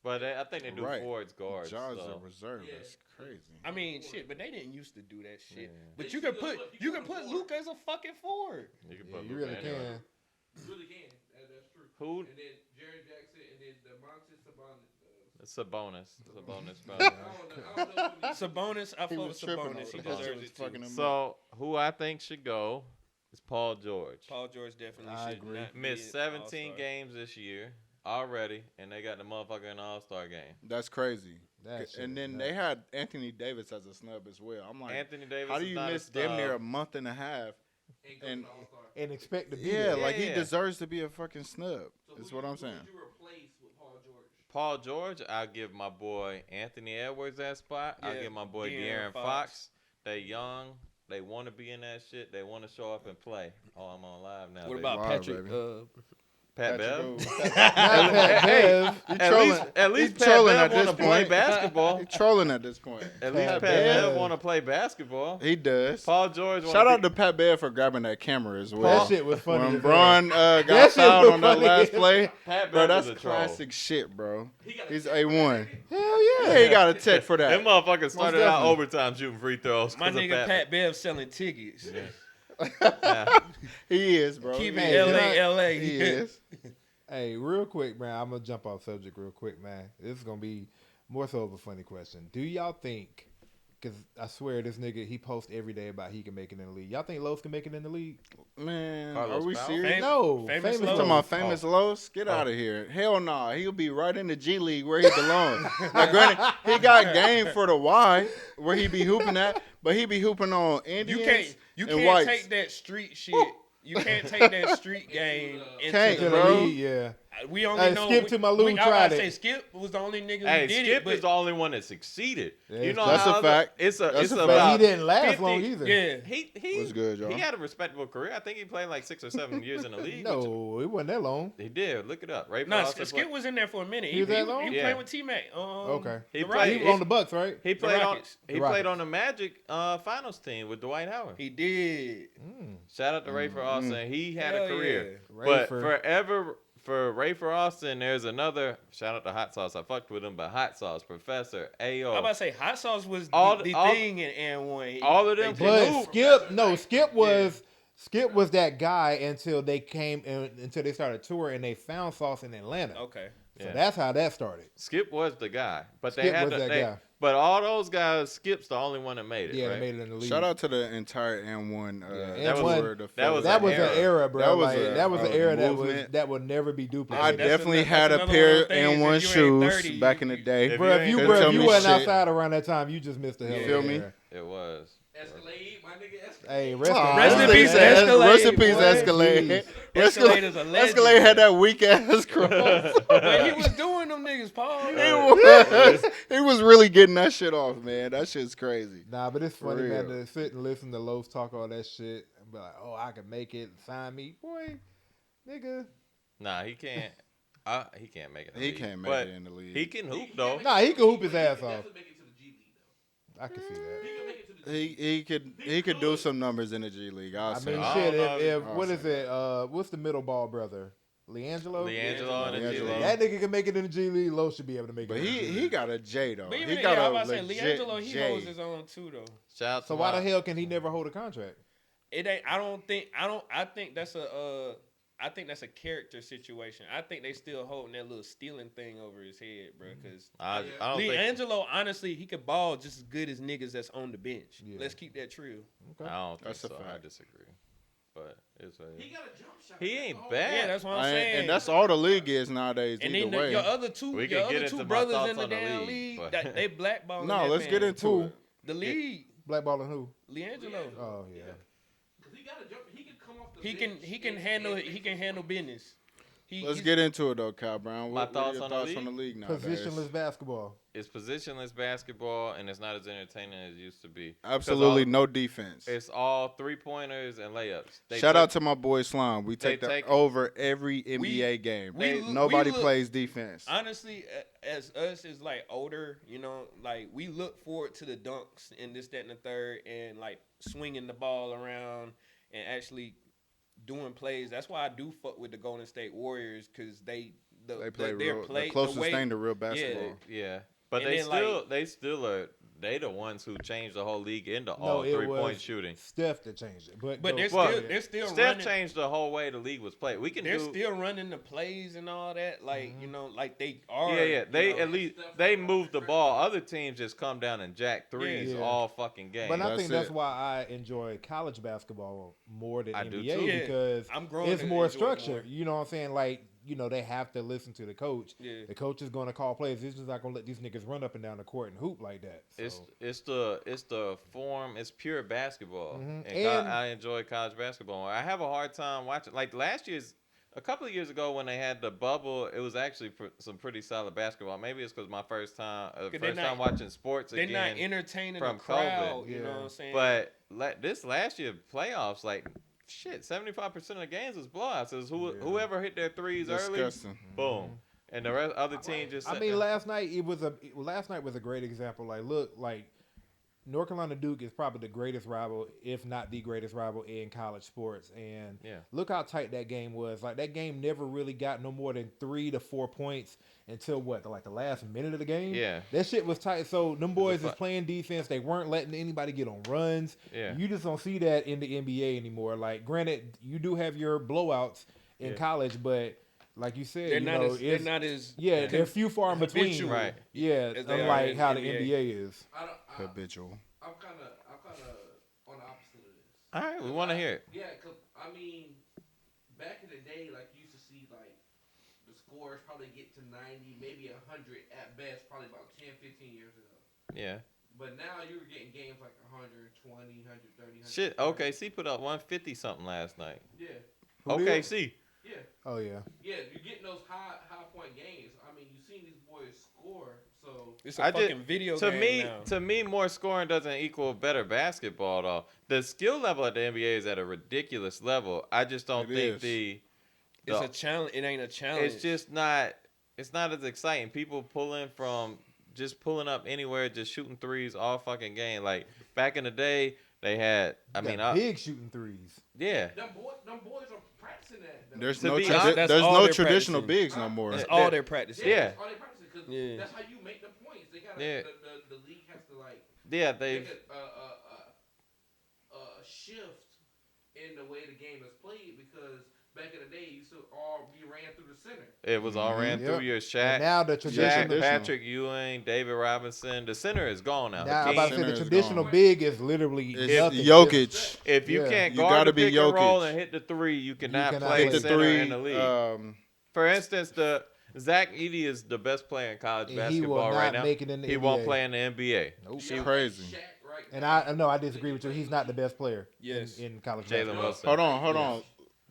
But I think they do Right. forwards guards. John's so. a reserve. Yeah. That's crazy. I mean, shit, but they didn't used to do that shit. Yeah. But They you can should put have- you can you put could've Luke as a fucking forward. You can Yeah, put you Luka really anywhere. can. You really can. That's true. Who? And then Jaren Jackson, and then DeMontis Sabonis. Sabonis. I don't know. Sabonis, I He fuck was with tripping Sabonis. He on Sabonis. deserves was it too. fucking him up. So who I think should go is Paul George. Paul George definitely I should agree. not be Missed an 17 all-star. games this year already, and they got the motherfucker in the All-Star game. That's crazy. That shit And is then nuts. they had Anthony Davis as a snub as well. I'm like, Anthony Davis. how do is you not miss a damn near a star. month and a half? And- and expect to be Yeah, there. like he Yeah. deserves to be a fucking snub. So That's who what you- I'm saying. Who would you replace with Paul George? Paul George, I'll give my boy Anthony Edwards that spot. I'll Yeah, give my boy De'Aaron De'Aaron Fox. They young. They want to be in that shit. They want to show up and play. Oh, I'm on live now. What baby. about Live, Patrick? baby. Pat Bev? Patrick Pat Bev. At least He's Pat trolling Bev at want to this play point. basketball. He's trolling at this point. At least Pat Pat Bev Bev. want to play basketball. He does. Paul George. Shout out to Pat Bear for grabbing that camera as well. That shit was funny. When as Braun That got shit fouled was on that funny last as play, Pat bro, Bev that's is a troll. classic shit, bro. got He's a A1. hell. Hell yeah. Yeah, he got a tech for Them that. motherfuckers started out definitely. overtime shooting free throws. My 'cause of nigga Pat Bev selling tickets. Yeah. He is, bro. Keep He it Hey, is. can I- LA. He is. Hey, real quick, man. I'm gonna jump off subject real quick, man. This is gonna be more so of a funny question. Do y'all think? Because I swear this nigga he posts every day about he can make it in the league. Y'all think Los can make it in the league? Man, Carlos are we Fowl? serious? No, Famous famous Los. Talking about Los. famous Los? Get out of here. Hell no. He'll be right in the G League where he belongs. Now, granted, he got game for the Y where he be hooping at, but he be hooping on Indians You and can't whites. take that street shit. You can't take that street game into Can't, To the the bro. league, yeah. We only Hey, know Skip to my Lou I was tried about to it. say Skip was the only nigga Hey, who did Skip it. But is the only one that succeeded. Yeah, You know that's how a fact. It's That's a But about he didn't last 50 long either. yeah, He What's good, y'all? He had a respectable career. I think he played like 6 or 7 years in the league. No, it wasn't that long. He did. Look it up. Ray no, Foster Skip played- was in there for a minute. He was that long? He Yeah. played with T Mac. Okay. He the played- Rockets. He was on the Bucks, right? He played on Rockets. he The played Rockets. on the Magic finals team with Dwight Howard. He did. Shout out to Ray for Austin. He had Hell a career. yeah. But Rayford. forever for Ray for Austin, there's another shout out to Hot Sauce. I fucked with him, but Hot Sauce, Professor, AO. I'm about to say Hot Sauce was All the all- thing in and one. all of them They can did- hoop. But Skip was that guy until they came until they started touring and they found Sauce in Atlanta. Okay. So Yeah. that's how that started. Skip was the guy, but they Skip had was to. that They, guy. but all those guys, Skip's the only one that made it. Yeah, right? they made it in the league. Shout out to the entire N1. Yeah, N1 tour, the that was That was an an era, bro. That was Like, a- that was an a era movement. that would never be I duplicated. That's definitely another- had that's a another pair one of of those things, N1 if you ain't shoes 30, back in the day. If Bro, if you, ain't bro, tell if you me wasn't shit. outside around that time, you just missed the hell. You feel of me? era. It was. Escalade, my nigga Escalade. Hey, rest Rest in in peace, peace, Escalade, Rest in peace, boy. Escalade. Escalade is a legend. Escalade had that weak ass cross. But he was doing them niggas, Paul. He was really getting that shit off, man. That shit's crazy. Nah, but it's For funny, man, real. to sit and listen to Los talk all that shit and be like, oh, I can make it, sign me. Boy, nigga. Nah, he can't. He can't make it. In the He league. can't make But it in the league. He can hoop though. Nah, he can hoop his ass He off. definitely make it to the G League though. I can see that. He can make it to the G League. He could do some numbers in the G League. I'll I say mean, that. shit, don't know. what is it? What's the middle ball brother? Leangelo? Leangelo and the G Leangelo. League. That nigga can make it in the G League. Lo should be able to make But it in the G he League. got a J though. But He even, got yeah, I a was about to say, legit Leangelo, he J. holds his own too, though. Shout out So to why my- the hell can he never hold a contract? It ain't. I think that's a character situation. I think they still holding that little stealing thing over his head, bro. Because I don't think. Leangelo, honestly, he could ball just as good as niggas that's on the bench. Yeah. Let's keep that true. Okay. I don't think That's a so. I fact. disagree. But it's what it He is. got a jump shot. He That's ain't the whole- bad. Yeah, that's what I'm saying. And that's all the league is nowadays. And either then way. your other two, We your can get other into two my brothers thoughts in the on the damn league, league, but- that they blackballing. No, that let's man. get into it. The league. Blackballing who? Leangelo. Oh, yeah. Cause he got a jump. He can come off the He bench can and- handle and he make can some handle plays. business. Let's get into it though, Kyle Brown. My What are thoughts your on the thoughts league? on the league nowadays? Positionless basketball. It's positionless basketball, and it's not as entertaining as it used to be. 'Cause Absolutely all- no defense. It's all 3-pointers and layups. Shout out to my boy Slime. We take that take- over every NBA game. we- Nobody we look- plays defense. Honestly, as us is like older, you know, like we look forward to the dunks and this, that, and the third, and like swinging the ball around and actually doing plays. That's why I do fuck with the Golden State Warriors because they Play their real, play the closest the way, thing to real basketball. Yeah, but And they then, still like- they the ones who changed the whole league into No, all it 3-point was shooting. Steph that changed it. But But go- they're still Steph running. changed the whole way the league was played. We can They're do. still running the plays and all that, like you know, like they are. Yeah. They you know. at least they move the ball. Other teams just come down and jack threes Yeah. all fucking game. But I That's think that's it. why I enjoy college basketball more than I do NBA too. Yeah, because I'm growing it's to more enjoy it more. structured. You know what I'm saying? Like, you know, they have to listen to the coach. Yeah. The coach is going to call plays. He's just not going to let these niggas run up and down the court and hoop like that. So. It's the form. It's pure basketball, Mhm. and, And- I enjoy college basketball. I have a hard time watching. Like a couple of years ago when they had the bubble, it was actually some pretty solid basketball. Maybe it's because my first time watching sports They're not again. entertaining from the crowd. COVID. You know Yeah. what I'm saying? But this last year playoffs, like shit, 75% of the games was blowouts. It was whoever hit their threes early, Disgusting. boom, and the other team just. I sat mean, there. last night was a great example. Like, look, like North Carolina Duke is probably the greatest rival, if not the greatest rival in college sports. And Yeah. look how tight that game was. Like, that game never really got no more than 3 to 4 points until the last minute of the game. Yeah. That shit was tight. So them boys a is playing defense. They weren't letting anybody get on runs. Yeah. You just don't see that in the NBA anymore. Like, granted, you do have your blowouts in Yeah. college, but like you said, they're you not know, as they're it's not as yeah, they're few far in between. habitual. Right. Yeah, as they are unlike in how the NBA. NBA is. Habitual. I'm kind of on the opposite of this. All right, we want to hear it. Yeah, cause I mean, back in the day, like you used to see like the scores probably get to 90, maybe 100 at best, probably about 10, 15 years ago. Yeah. But now you're getting games like 120, 130. Shit. OKC put up 150 something last night. Yeah, Who did? OKC. yeah, Oh yeah. yeah. You're getting those high point games. I mean, you've seen these boys score. So It's a fucking video to game me, now. to me, more scoring doesn't equal better basketball. Though the skill level at the NBA is at a ridiculous level. I just don't It think is. It's a challenge. It ain't a challenge. it's just not. It's not as exciting. People pulling up anywhere, just shooting threes all fucking game. Like back in the day, they had. Big shooting threes. Yeah. them boys are practicing that. though. There's To no be honest, that's there's all no they're traditional practicing. bigs no more. That's Yeah. all they're practicing. Yeah. That's all they practicing because Yeah. that's how you make the points. They got Yeah. the league has to like Yeah, make they've. a shift in the way the game is played because back in the day you used to all be ran through the center. It was all ran Yep. through your And Shaq. now the Jack, traditional. Patrick Ewing, David Robinson. The center is gone now. Now I'm The about to king. say the Center is traditional gone. big is literally It's nothing. Jokic. If you Yeah. can't You guard gotta the be pick and roll Jokic. and hit the three, you cannot cannot play Hit the center three. in the league. For instance, the Zach Edey is the best player in college And he will basketball right not now. make it in the He won't NBA. play in the NBA. Nope. Crazy. Shaq right And I know I disagree with you. He's not the best player Yes. in college Jalen basketball. Wilson. Hold on.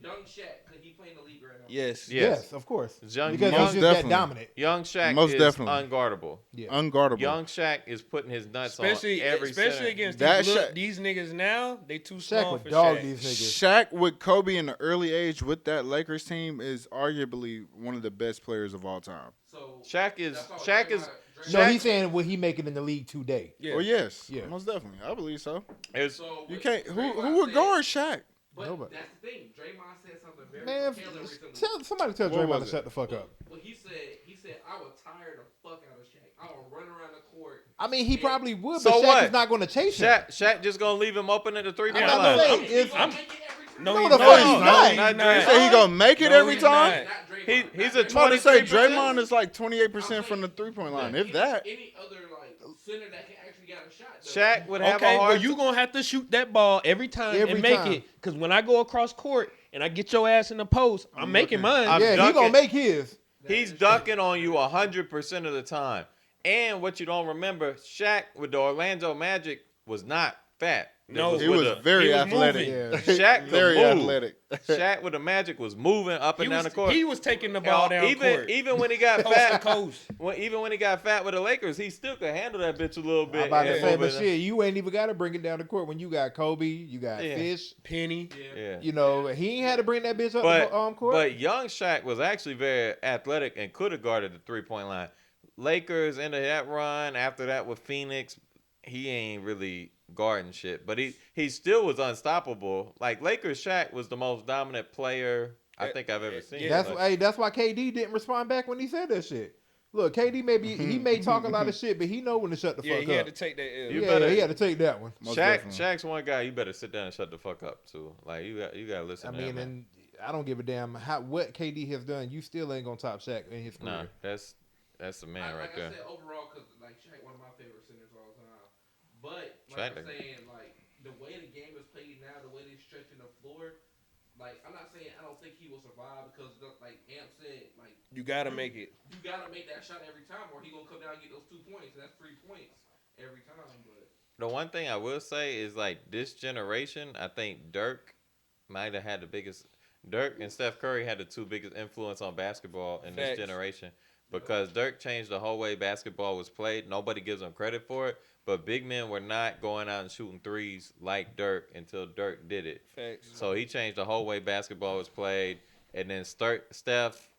Young Shaq, could he play in the league right now? Yes. Yes, of course. Young, Because young, he's just definitely. that dominant. young Shaq Most is definitely. unguardable. Yeah. Unguardable. Young Shaq is putting his nuts Especially on every center. against That these niggas now, they too Shaq small would for dog Shaq. these niggas. Shaq with Kobe in the early age with that Lakers team is arguably one of the best players of all time. So Shaq is that's all Shaq is Draymond- No, Shaq- he's saying will he make it in the league today? Yeah. Oh yes, Yeah. most definitely. I believe so. is So You what can't. Who Draymond would said- guard Shaq? But Nobody. that's the thing. Draymond said something very Man, telling recently. somebody tell What Draymond was to it? shut the fuck up. Well, he said I would tire the fuck out of Shaq. I would run around the court. I mean, he probably would, So but Shaq what? is not going to chase him. Shaq just gonna leave him open at the 3-point I'm line. not saying He if gonna make it every time. No, No, he's the not. fuck he's not. not You Draymond. say he gonna make it No, every he's time? not. Not Draymond. He's Not a I'm about to say 23%. Draymond is like 28% from the 3-point line, if that. Any other like center that can actually get a shot. though. Shaq would have Okay, a well, hard. you gonna have to shoot that ball every time Every and make time. it. Because when I go across court and I get your ass in the post, I'm making mine. I'm Yeah, he dunking. gonna make his. He's dunking on you 100% of the time. And what you don't remember, Shaq with the Orlando Magic was not fat. No, He was with very he was athletic. moving. Shaq could very move. athletic. Shaq with the Magic was moving up and down the court. He was taking the ball down even court. even when he got Coast to fat, coast. even when he got fat with the Lakers, he still could handle that bitch a little bit. I'm about to and say, move but it. shit, you ain't even got to bring it down the court when you got Kobe, you got Yeah. Fish. Penny. Yeah. You know, he ain't had to bring that bitch up But the court. but young Shaq was actually very athletic and could have guarded the 3-point line. Lakers into that run after that with Phoenix, he ain't really guarding shit, but he still was unstoppable. Like Lakers Shaq was the most dominant player I think I've ever seen. Yeah. That's why KD didn't respond back when he said that shit. Look, KD he may talk a lot of shit, but he know when to shut the Yeah, fuck he up. had to take that L. You Yeah, better- he had to take that one. Most Shaq, definitely. Shaq's one guy you better sit down and shut the fuck up too. Like you got to listen I to mean, him. man. and I don't give a damn what KD has done. You still ain't gonna top Shaq in his Nah, career. that's the man right like there. I said, overall, because like Shaq, one of my favorite centers of all time. But Shaq, like I'm saying, like the way the game is played now, the way they're stretching the floor, like I'm not saying I don't think he will survive because like Amp said, like You gotta make it. you gotta make that shot every time, or he gonna come down and get those 2 points, and that's 3 points every time. But The one thing I will say is like this generation, I think Dirk might have had the biggest. Dirk and Steph Curry had the two biggest influence on basketball in this Facts. generation because Dirk changed the whole way basketball was played. Nobody gives him credit for it, but big men were not going out and shooting threes like Dirk until Dirk did it. Facts. So he changed the whole way basketball was played, and then Steph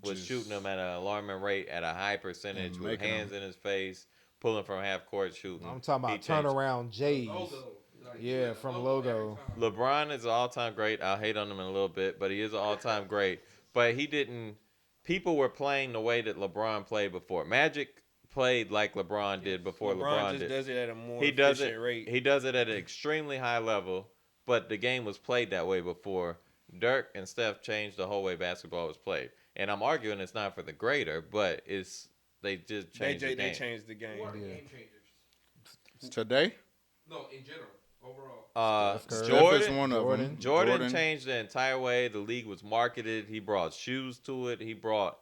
was Just- shooting them at an alarming rate at a high percentage And with making hands in his face, pulling from half court shooting. I'm talking He about changed. turnaround J's. logo, like, Yeah, the from every logo. time. LeBron is an all-time great. I'll hate on him in a little bit, but he is an all-time great. But he didn't. People were playing the way that LeBron played before. Magic played like LeBron did before LeBron just did. does it at a more He does efficient it. rate. He does it at an extremely high level. But the game was played that way before. Dirk and Steph changed the whole way basketball was played. And I'm arguing it's not for the greater, but they just changed the game. They changed the game. Who are the Yeah. game changers? Today, No, in general, overall. Steph Curry. Jordan, Steph is one of them. Jordan changed the entire way the league was marketed. He brought shoes to it. He brought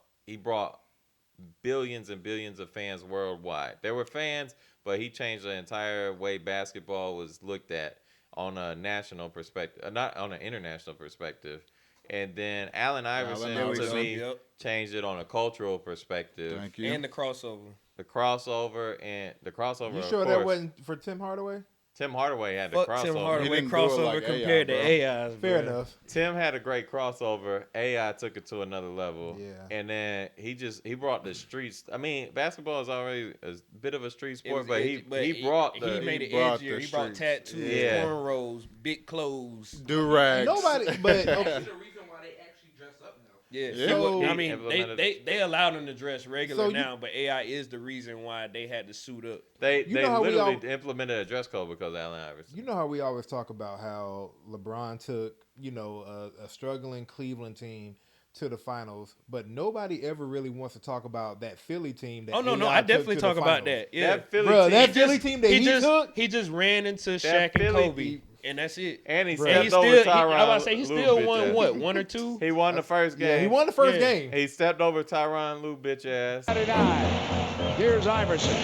billions and billions of fans worldwide. There were fans, but he changed the entire way basketball was looked at on a national perspective, not on an international perspective. And then Allen Iverson There we to go. me Yep. changed it on a cultural perspective. Thank you. And the crossover. The crossover. You of sure that course. wasn't for Tim Hardaway? Tim Hardaway had the Fuck crossover. Tim He Hardaway didn't do it crossover like compared AI, to bro. AI's. Fair bro. enough. Tim had a great crossover. AI took it to another level. Yeah. And then he brought the streets. I mean, basketball is already a bit of a street It sport, was but edgy, he brought the. he made it he brought edgier. the He brought streets. tattoos, Yeah. cornrows, big clothes. Do rags. Nobody, but That's okay. the reason why they actually dress up now. Yeah, Yeah. So- I mean, Implemented they allowed them to dress regular So you- now, but AI is the reason why they had to suit up. They You know how we literally all- implemented a dress code because of Allen Iverson. You know how we always talk about how LeBron took, a struggling Cleveland team to the finals, but nobody ever really wants to talk about that Philly team. That Oh no, AI I took definitely to the talk about finals. that. Yeah, That Philly Bruh, team, that Philly team that he took. he just ran into Shaq and Philly Kobe, team- and that's it. and he Bruh. stepped He over still, Tyronn. I was about to say he Lue still bitch won ass. what, 1 or 2? He won the first game. Yeah, he won the first Yeah. game. He stepped over Tyronn Lue bitch ass. Saturday night. Here's Iverson.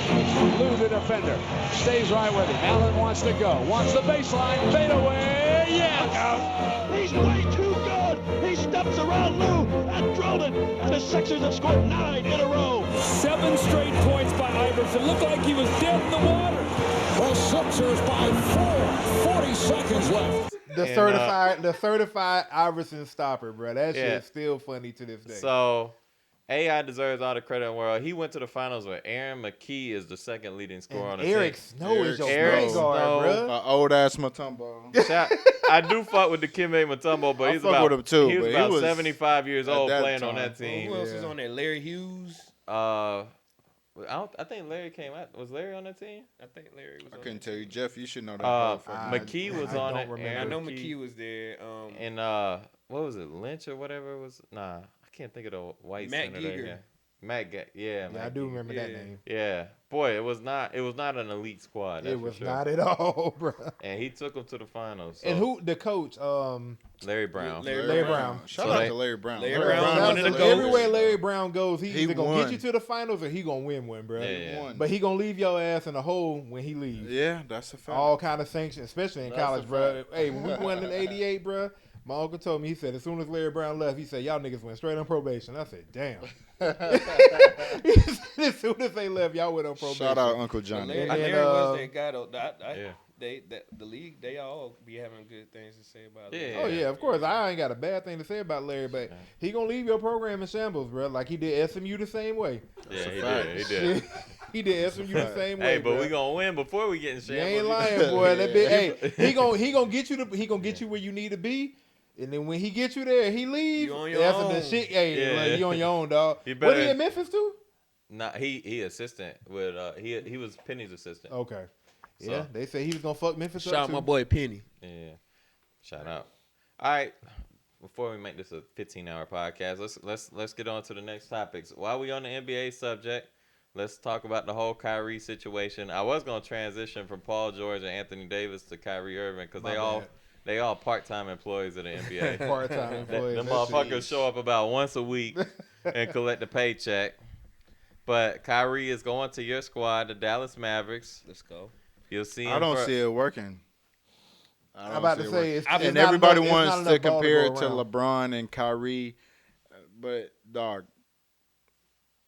Lou the defender. Stays right with him. Allen wants to go. Wants the baseline. Fade away. Yeah. Look out. He's way too good. He steps around Lou and drilled it. And the Sixers have scored 9 in a row. 7 straight points by Iverson. Looked like he was dead in the water. The Sixers by 4. 40 seconds left. The certified Iverson stopper, bro. That Yeah. shit's still funny to this day. So, AI deserves all the credit in the world. He went to the finals where Aaron McKee is the second leading scorer on the Eric team. Snow is your Eric point guard, Snow. bro. Old ass Mutombo. I do fuck with the Kime Mutombo, but I he's fuck about with him too, he was but he about was 75 years at old that playing on time. that team. Who else is Yeah. on there? Larry Hughes. I think Larry came out. Was Larry on that team? I think Larry was. I on couldn't that tell you, team. Jeff. You should know that. McKee was I on don't it. remember. I Aaron know McKee was there. And what was it? Lynch or whatever it was? Nah, I can't think of the white Matt center there. Giger. Yeah. Yeah, Yeah, Matt I do Giger. remember that Yeah. name. Yeah, boy, it was not an elite squad. That's It for was sure. not at all, bro. And he took them to the finals. And so- who the coach? Larry Brown. Larry Brown. Shout So out they- to Larry Brown. Larry Brown Brown, one of the everywhere goats. Larry Brown goes, he He either gonna won. get you to the finals or he gonna win one, bro. Yeah, yeah. Won. But he gonna leave your ass in a hole when he leaves. Yeah, that's a fact. All kind of sanctions, especially in That's college, a bro. Hey, when we won in '88, bro, my uncle told me, he said, as soon as Larry Brown left, he said, y'all niggas went straight on probation. I said, damn. He said, as soon as they left, y'all went on probation. Shout out Uncle But Johnny. Larry, And then, Larry was uh, that guy though. Yeah. The league, they all be having good things to say about. Larry. Oh yeah, of course. I ain't got a bad thing to say about Larry, but he gonna leave your program in shambles, bro. Like he did SMU the same way. Yeah, he fact. did. He did. He did SMU the same way. Hey, but bro. we gonna win before we get in You shambles. ain't lying, boy. That big, hey, he gonna get you he gonna get you where you need to be. And then when he gets you there, he leaves. You on your That's when the own. shit. Hey, Yeah. like, you on your own, dog. You What better- he in Memphis too? Nah, he assistant with he was Penny's assistant. Okay. So- Yeah, they say he was gonna fuck Memphis Shout up out too. my boy Penny. Yeah. Shout out. All right. Before we make this a 15-hour podcast, let's get on to the next topics. While we on the NBA subject, let's talk about the whole Kyrie situation. I was gonna transition from Paul George and Anthony Davis to Kyrie Irving because My bad. they all part-time employees of the NBA. Part-time employees. Them That shit- motherfuckers show up about once a week and collect a paycheck. But Kyrie is going to your squad, the Dallas Mavericks. Let's go. You'll see him I don't for- see it working. I I'm don't about see to it say, working. it's And not everybody enough- it's wants not to enough ball compare go it to around. LeBron and Kyrie, but dog,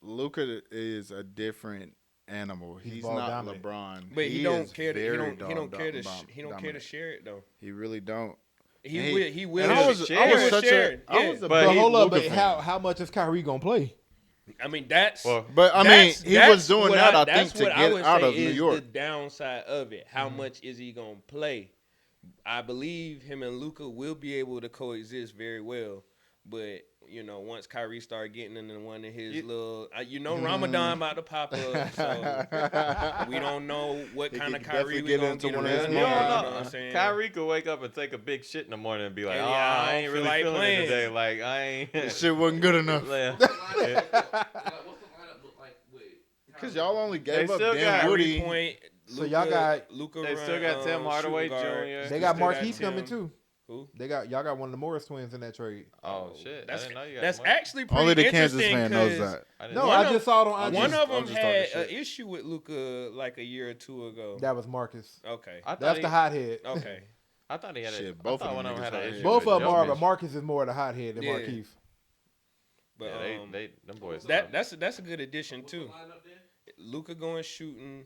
Luka is a different animal. He's ball not dominant. LeBron. But he is don't care. very He don't care to. dom- He don't care to dominant. share it though. He really don't. He And will. He will. and I was share. such share. a I was Yeah. a But But big hold up, Luka but fan. how much is Kyrie gonna play? I mean, that's. Well, But I mean, that's- he that's was doing what that. I that's think to what I get would out say of New is York. the downside of it. How much is he gonna play? I believe him and Luka will be able to coexist very well, but you know, once Kyrie start getting into one of his little, Ramadan about to pop up, so we don't know what He kind of could Kyrie definitely we get gonna into get one of around his there, You don't you know. know what I'm saying? Kyrie could wake up and take a big shit in the morning and be like, Yeah, "Oh, I I don't ain't feel really like feeling playing." it today. Like I ain't." This shit wasn't good enough. Yeah. Like, what's the lineup look like with? Cause y'all only gave They up still got Dan Woody. Kyrie Point. So y'all got- Luka. They still got Tim Hardaway Jr. They got Still Marquise Tim. coming too. Who? Y'all got one of the Morris twins in that trade. Oh shit! I That's didn't know you got that's one. actually pretty Only the Kansas interesting fan knows 'cause that. I didn't No, know. I just saw it on IG. One of I'm them just had talking an shit. issue with Luka like a year or two ago. That was Marcus. Okay. I thought That's he, the hothead. Okay. I thought he had Shit, a. both I thought of one them of them had niggas an out issue. Both with of them are, Jokic. but Marcus is more the hothead than Yeah. Marquise. But Yeah, they them boys. that's a good addition too. Lineup there? Luka going shooting,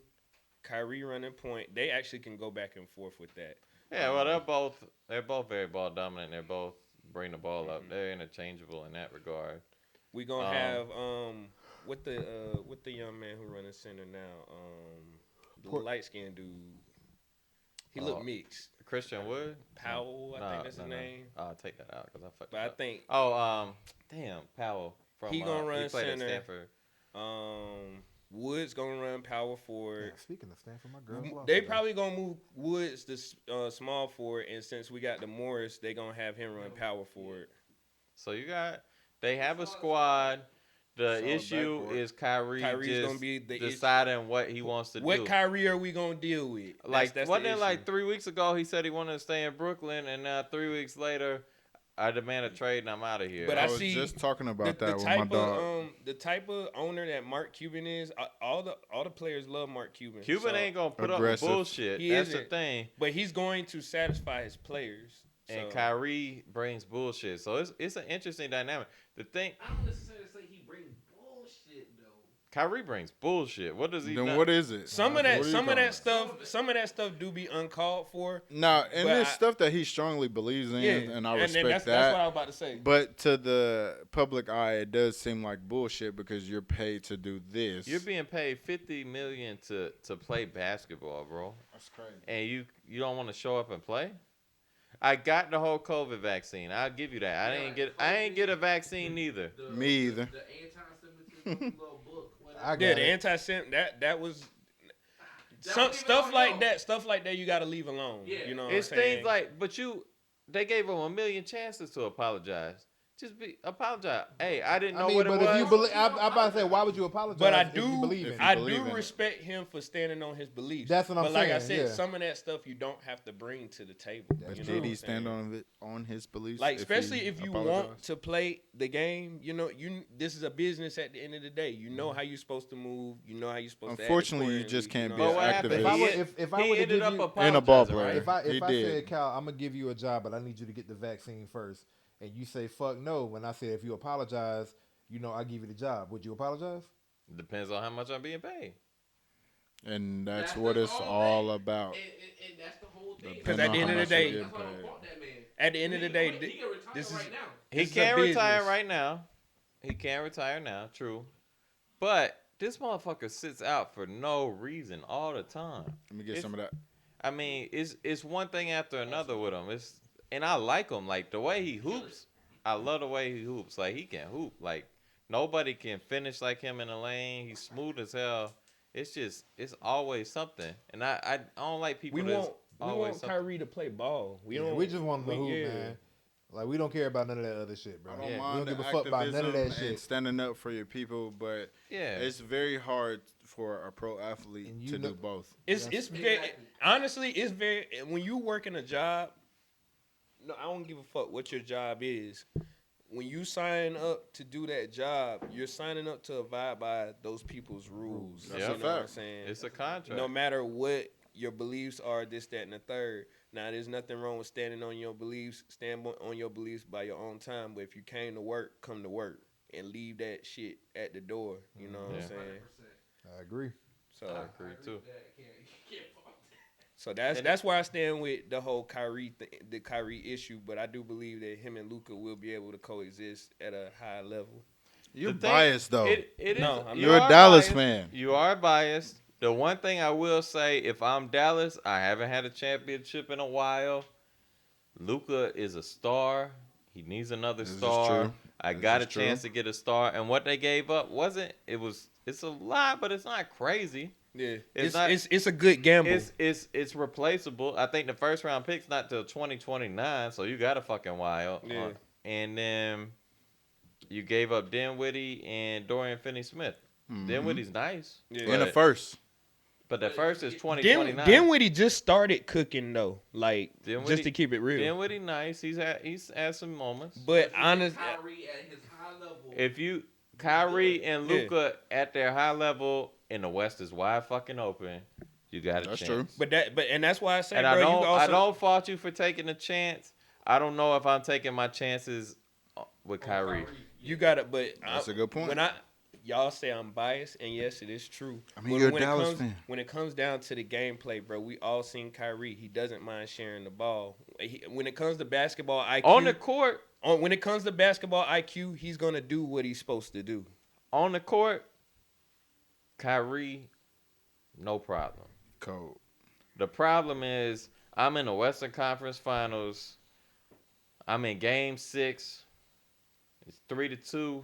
Kyrie running point. They actually can go back and forth with that. Yeah, well, they're both very ball dominant. They're both bring the ball up. They're interchangeable in that regard. We gonna Um, have what the young man who running center now, the light skinned dude. He looked mixed. Christian Wood. Powell, I think that's his name. I'll take that out because I fucked But it I up. think Damn, Powell from He gonna run he played center. at Stanford. Woods gonna run power forward. Yeah, speaking of Stanford, my girl. lost They today. probably gonna move Woods to small forward, and since we got the Morris, they gonna have him run power forward. So they have a squad. The Solid issue backcourt. is Kyrie Kyrie's just gonna be the issue. deciding what he wants to What do. Kyrie are we gonna deal with? Like that's wasn't the it like issue. 3 weeks ago he said he wanted to stay in Brooklyn, and now 3 weeks later, I demand a trade and I'm out of here. But I I was see just talking about the that with my type dog. of the type of owner that Mark Cuban is. All the players love Mark Cuban. Cuban So ain't gonna put up Aggressive. with bullshit. He That's the isn't. thing. But he's going to satisfy his players. And So. Kyrie brings bullshit. So it's an interesting dynamic. The thing, I don't necessarily say he bring bullshit though. Kyrie brings bullshit. What does he? Then not- what is it? Some of What that, are you some of talking that about? some of that stuff do be uncalled for. No, and But there's I- stuff that he strongly believes in, Yeah, and I then respect that's that. what I was about to say. But to the public eye, it does seem like bullshit because you're paid to do this. You're being paid $50 million to play basketball, bro, That's crazy. and you don't want to show up and play. I got the whole COVID vaccine. I'll give you that. I ain't get a vaccine neither. Me either. The anti-Semitism little book. I got Yeah, the it. anti-sem that was That some was even stuff on like y'all. that. Stuff like that you got to leave alone. Yeah. You know, It's what I'm saying? things like, but they gave him a million chances to apologize. Just apologize. Hey, I didn't know I mean, what it but was. if you believe, I'm about to say, why would you apologize? But I if you do, believe in it? I believe do in it. respect him for standing on his beliefs. That's what I'm But like I saying, said, yeah. some of that stuff you don't have to bring to the table. That's you know Did what he I'm stand saying? on his beliefs? Like, if especially he if you apologized? want to play the game, this is a business at the end of the day. You know how you're supposed to move. You know how you're supposed to act Unfortunately, you accordingly, just can't you be know? But an what happened? activist. If I He, were- if I he were to ended give up you- apologizing, And a ball right? player. If I He did. said, Cal, I'm gonna give you a job, but I need you to get the vaccine first, and you say fuck no, when I said if you apologize, I give you the job. Would you apologize? Depends on how much I'm being paid. And that's That's what the it's whole all thing. about. And that's the whole thing. Because Depending at the on end how of the much you day, get That's why I don't paid. fault that man. at the end of the day, He can retire this is right now. He This is a can't retire business. right now. He can't retire now. True, but this motherfucker sits out for no reason all the time. Let me get It's- some of that. I mean, it's one thing after another with him. And I like him. Like the way he hoops, I love the way he hoops. Like he can hoop. Like nobody can finish like him in the lane. He's smooth as hell. It's always something. And I don't like people we that's want always something. Kyrie to play ball. We Yeah, don't. we just want him to hoop, yeah. man. Like we don't care about none of that other shit, bro. I don't Yeah. We mind don't the give a fuck about none of that activism and shit. standing up for your people, but Yeah. it's very hard for a pro athlete And you to know- do both. It's very Exactly. honestly, it's very when you working a job. No, I don't give a fuck what your job is. When you sign up to do that job, you're signing up to abide by those people's rules. That's Yeah. a You know what I'm fact. saying? It's a contract. No matter what your beliefs are, this, that, and the third. Now, there's nothing wrong with standing on your beliefs. Stand on your beliefs by your own time. But if you came to work, come to work and leave that shit at the door. You know what Yeah. I'm saying? 100%. I agree. So. I agree too. Can't fault that. So that's where I stand with the whole the Kyrie issue. But I do believe that him and Luka will be able to coexist at a high level. You're The thing- biased though. It is. No, I'm you You're a are Dallas biased. fan. You are biased. The one thing I will say, if I'm Dallas, I haven't had a championship in a while. Luka is a star. He needs another This is star. true. I This got is a chance true. to get a star, and what they gave up it's a lot, but it's not crazy. Yeah, It's it's a good gamble. It's replaceable. I think the first round pick's not till 2029, so you got a fucking while. Yeah. And then you gave up Dinwiddie and Dorian Finney-Smith. Dinwiddie's nice. Yeah. In the but- first. But the first is 2029. Dinwiddie just started cooking though, like Dinwiddie- just to keep it real. Dinwiddie nice. He's had some moments. But honest, Kyrie at his high level. If you Kyrie and Yeah. Luka at their high level in the West is wide fucking open. You got a That's chance. true. and that's why I say, And bro, you also, I don't fault you for taking a chance. I don't know if I'm taking my chances with Kyrie. you got it. But That's a good point. When y'all say I'm biased, and yes, it is true. I mean, But you're a when it Dallas comes, fan. When it comes down to the gameplay, bro, we all seen Kyrie. He doesn't mind sharing the ball. When it comes to basketball IQ, On the court, when it comes to basketball IQ, he's gonna do what he's supposed to do. Kyrie, no problem. Cold. The problem is I'm in the Western Conference Finals. I'm in Game 6. It's 3-2.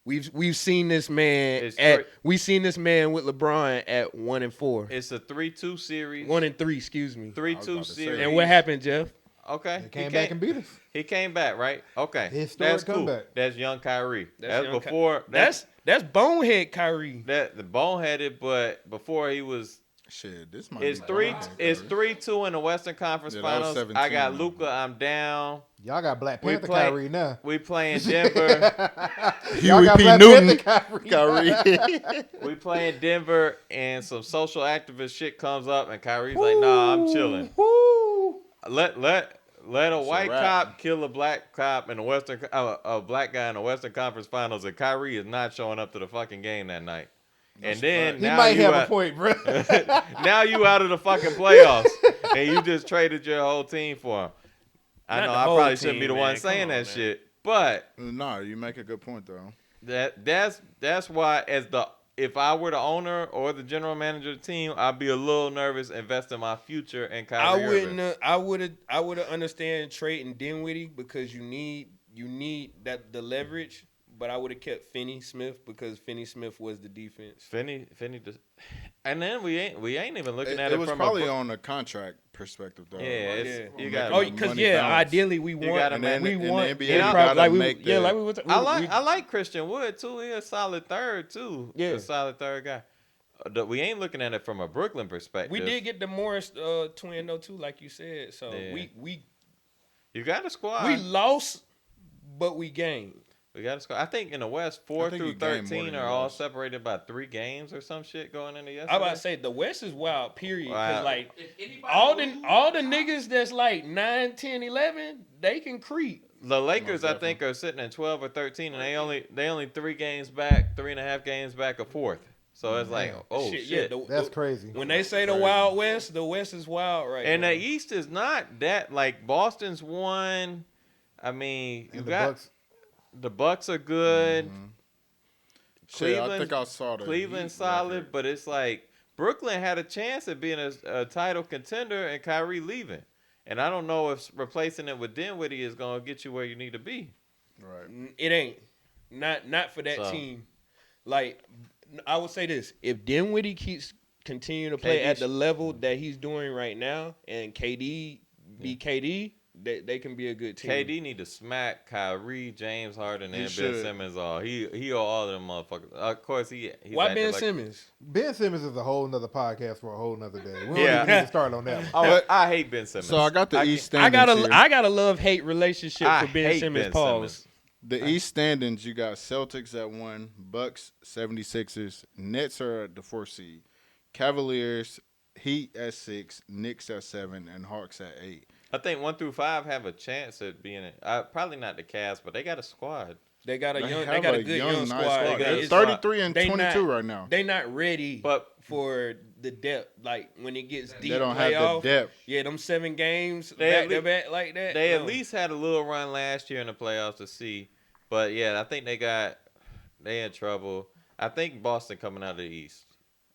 We've seen this man It's we've seen this man with LeBron at 1-4, It's a 3-2 series. 1-3, excuse me. 3-2 about to say series. that. And what happened, Jeff? Okay. They came back and beat us. He came back, right? Okay. Historic That's cool. comeback. That's young Kyrie. That's young before. That's bonehead Kyrie. the boneheaded, but before he was Shit, this might It's be three. blind, It's Kyrie. 3-2 in the Western Conference Yeah, that was Finals. 17, I got though. Luca. I'm down. Y'all got Black We Panther play- Kyrie now. We playing Denver. Y'all Huey got P. Black Newton. Panther Kyrie. We playing Denver, and some social activist shit comes up, and Kyrie's like, "Nah, I'm chilling." Woo. Let a It's a white wrap. cop kill a black cop in the Western, a black guy in the Western Conference Finals, and Kyrie is not showing up to the fucking game that night. That's And then a He now might you have a out, point, bro. now you out of the fucking playoffs, and you just traded your whole team for him. I Not know the I whole probably shouldn't be team, the one man. saying Come on, that man. shit, but No, you make a good point though. that's why if I were the owner or the general manager of the team, I'd be a little nervous investing my future in Kyrie Irving. I would have understand trading Dinwiddie because you need that the leverage. But I would have kept Finney Smith because Finney Smith was the defense. Finney, and then we ain't even looking at It it was from probably on a contract perspective though. you Making got. Oh, the because money balance. ideally we want gotta And then we in the want NBA, you you gotta gotta we make the. yeah like we was I like Christian Wood too. He's a solid third too. Yeah. A solid third guy. We ain't looking at it from a Brooklyn perspective. we did get the Morris twin though too, like you said. So Yeah. we You got a squad. we lost, but we gained. We got a squad. I think in the West, 4 think through you gained more 13 than are you all lost. separated by 3 games or some shit going into yesterday. I about to say the West is wild. Period. Because Wow. like If anybody all the niggas that's like 9, 10, 11, they can creep. The Lakers, Most I think, are sitting at 12 or 13, and they only 3 games back, 3.5 games back of fourth. So it's like, oh shit. Yeah, That's crazy. When they say the Wild West, the West is wild right And now. the East is not that like Boston's won. I mean, you And the got Bucks. the Bucks are good. Mm-hmm. Shit, I Cleveland- think I saw the Cleveland's Heat solid, record. but it's like Brooklyn had a chance at being a title contender, and Kyrie leaving. And I don't know if replacing it with Dinwiddie is gonna get you where you need to be. Right. It ain't. Not for that So- team. Like, I would say this. If Dinwiddie keeps continuing to play KD at the level that he's doing right now and KD be KD, they can be a good team. KD need to smack Kyrie, James Harden, He and Ben should. Simmons all. He owe all of them motherfuckers. Of course, he's Why acting Ben like, Simmons? Ben Simmons is a whole nother podcast for a whole nother day. We don't Yeah. even need to start on that one. Oh, But- I hate Ben Simmons. So I got the East I standings here. got a love-hate relationship I for Ben hate Simmons. Ben Pause. Simmons. The East standings, you got Celtics at 1, Bucks, 76ers, Nets are at the 4th seed, Cavaliers, Heat at 6, Knicks at 7, and Hawks at 8. I think 1 through 5 have a chance at being it. Probably not the Cavs, but they got a squad. They got a They young. They have got a a good young, young nice squad. squad. They're It's- 33 and they 22 not- right now. They not ready But for the depth. Like when it gets deep, They don't playoff, have the depth. Yeah, them 7 games They back at to lea- back like that. they no. at least had a little run last year in the playoffs to see. But yeah, I think they in trouble. I think Boston coming out of the East.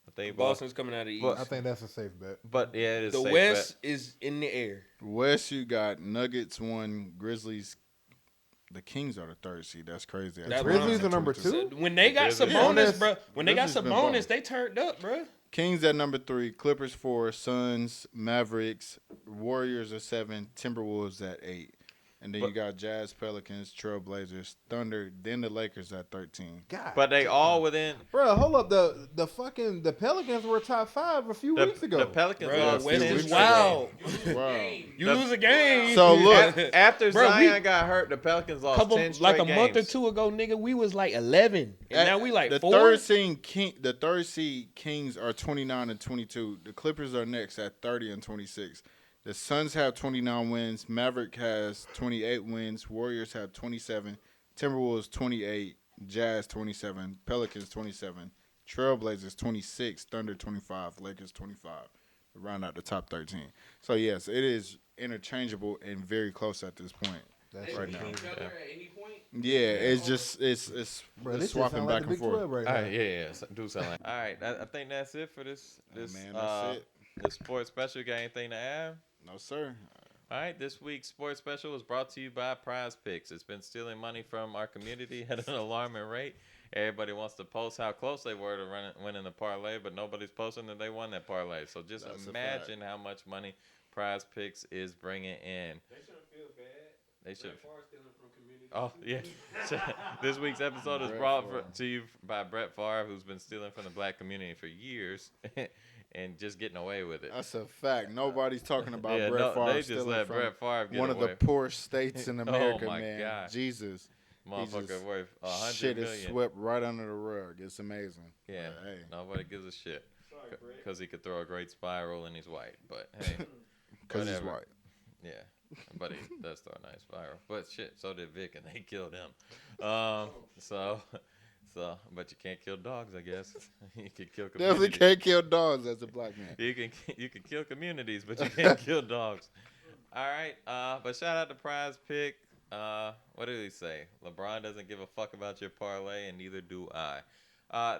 I think Boston's coming out of the East. But- I think that's a safe bet. But yeah, it is The safe West is in the air. West, you got Nuggets 1, Grizzlies. The Kings are the 3rd seed. That's crazy. That Grizzlies are number 22. 2? When they got Grizzlies- Sabonis, bro. When they got Grizzlies been Sabonis, balling. they turned up, bro. Kings at number 3, Clippers 4, Suns, Mavericks, Warriors at 7, Timberwolves at 8. And then you got Jazz, Pelicans, Trailblazers, Thunder, then the Lakers at 13. God. But they all within Bro, hold up. The Pelicans were top 5 a few weeks ago. the Pelicans Bro, lost West 10 is straight. wild. Wow. You lose a game. So, look. After Bro, Zion we- got hurt, the Pelicans lost couple 10 straight like a month or games. 2 ago, nigga, we was like 11, and now we like the 4. third seed Kings are 29 and 22. The Clippers are next at 30 and 26. The Suns have 29 wins. Maverick has 28 wins. Warriors have 27. Timberwolves 28. Jazz 27. Pelicans 27. Trailblazers 26. Thunder 25. Lakers 25. To round out the top 13. So yes, it is interchangeable and very close at this point. That's They right beat now. each other at any point. Yeah, it's just it's Bro, it's this swapping sound back like the and Big forth. 12 right All now. right, yeah. Do something. All right, I think that's it for this. Man, that's it. The sports special. Got anything to add? No sir. All right, this week's sports special was brought to you by Prize Picks. It's been stealing money from our community at an alarming rate. Everybody wants to post how close they were to winning the parlay, but nobody's posting that they won that parlay. So just That's a imagine how much money Prize Picks is bringing in. They shouldn't feel bad. They should. Brett Favre stealing from community. Oh, yeah. This week's episode is Brett brought Favre. to you by Brett Favre, who's been stealing from the black community for years. and just getting away with it. That's a fact. Nobody's talking about Yeah, Brett Favre they just stealing let from Brett Favre get one of away. the poorest states in America, my man. God. Jesus. Motherfucker just- worth $100 Shit is million. swept right under the rug. It's amazing. Yeah, But, hey, nobody gives a shit Sorry, Brett. because he could throw a great spiral and he's white. But hey, because he's whatever. white. Yeah, but he does throw a nice spiral. But shit, so did Vic, and they killed him. But you can't kill dogs, I guess. You can kill Definitely communities. can't kill dogs as a black man. You can kill communities, but you can't kill dogs. All right, but shout out to Prize Pick. What did he say? LeBron doesn't give a fuck about your parlay, and neither do I.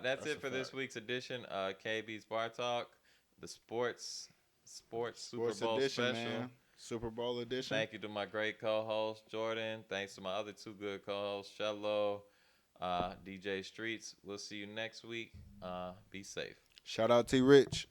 That's it a for this fact. week's edition of KB's Bar Talk, the Sports Super Sports Bowl edition, special. man. Super Bowl edition. Thank you to my great co-host Jordan. Thanks to my other two good co-hosts, Shello, DJ Streets. We'll see you next week. Be safe. Shout out T Rich.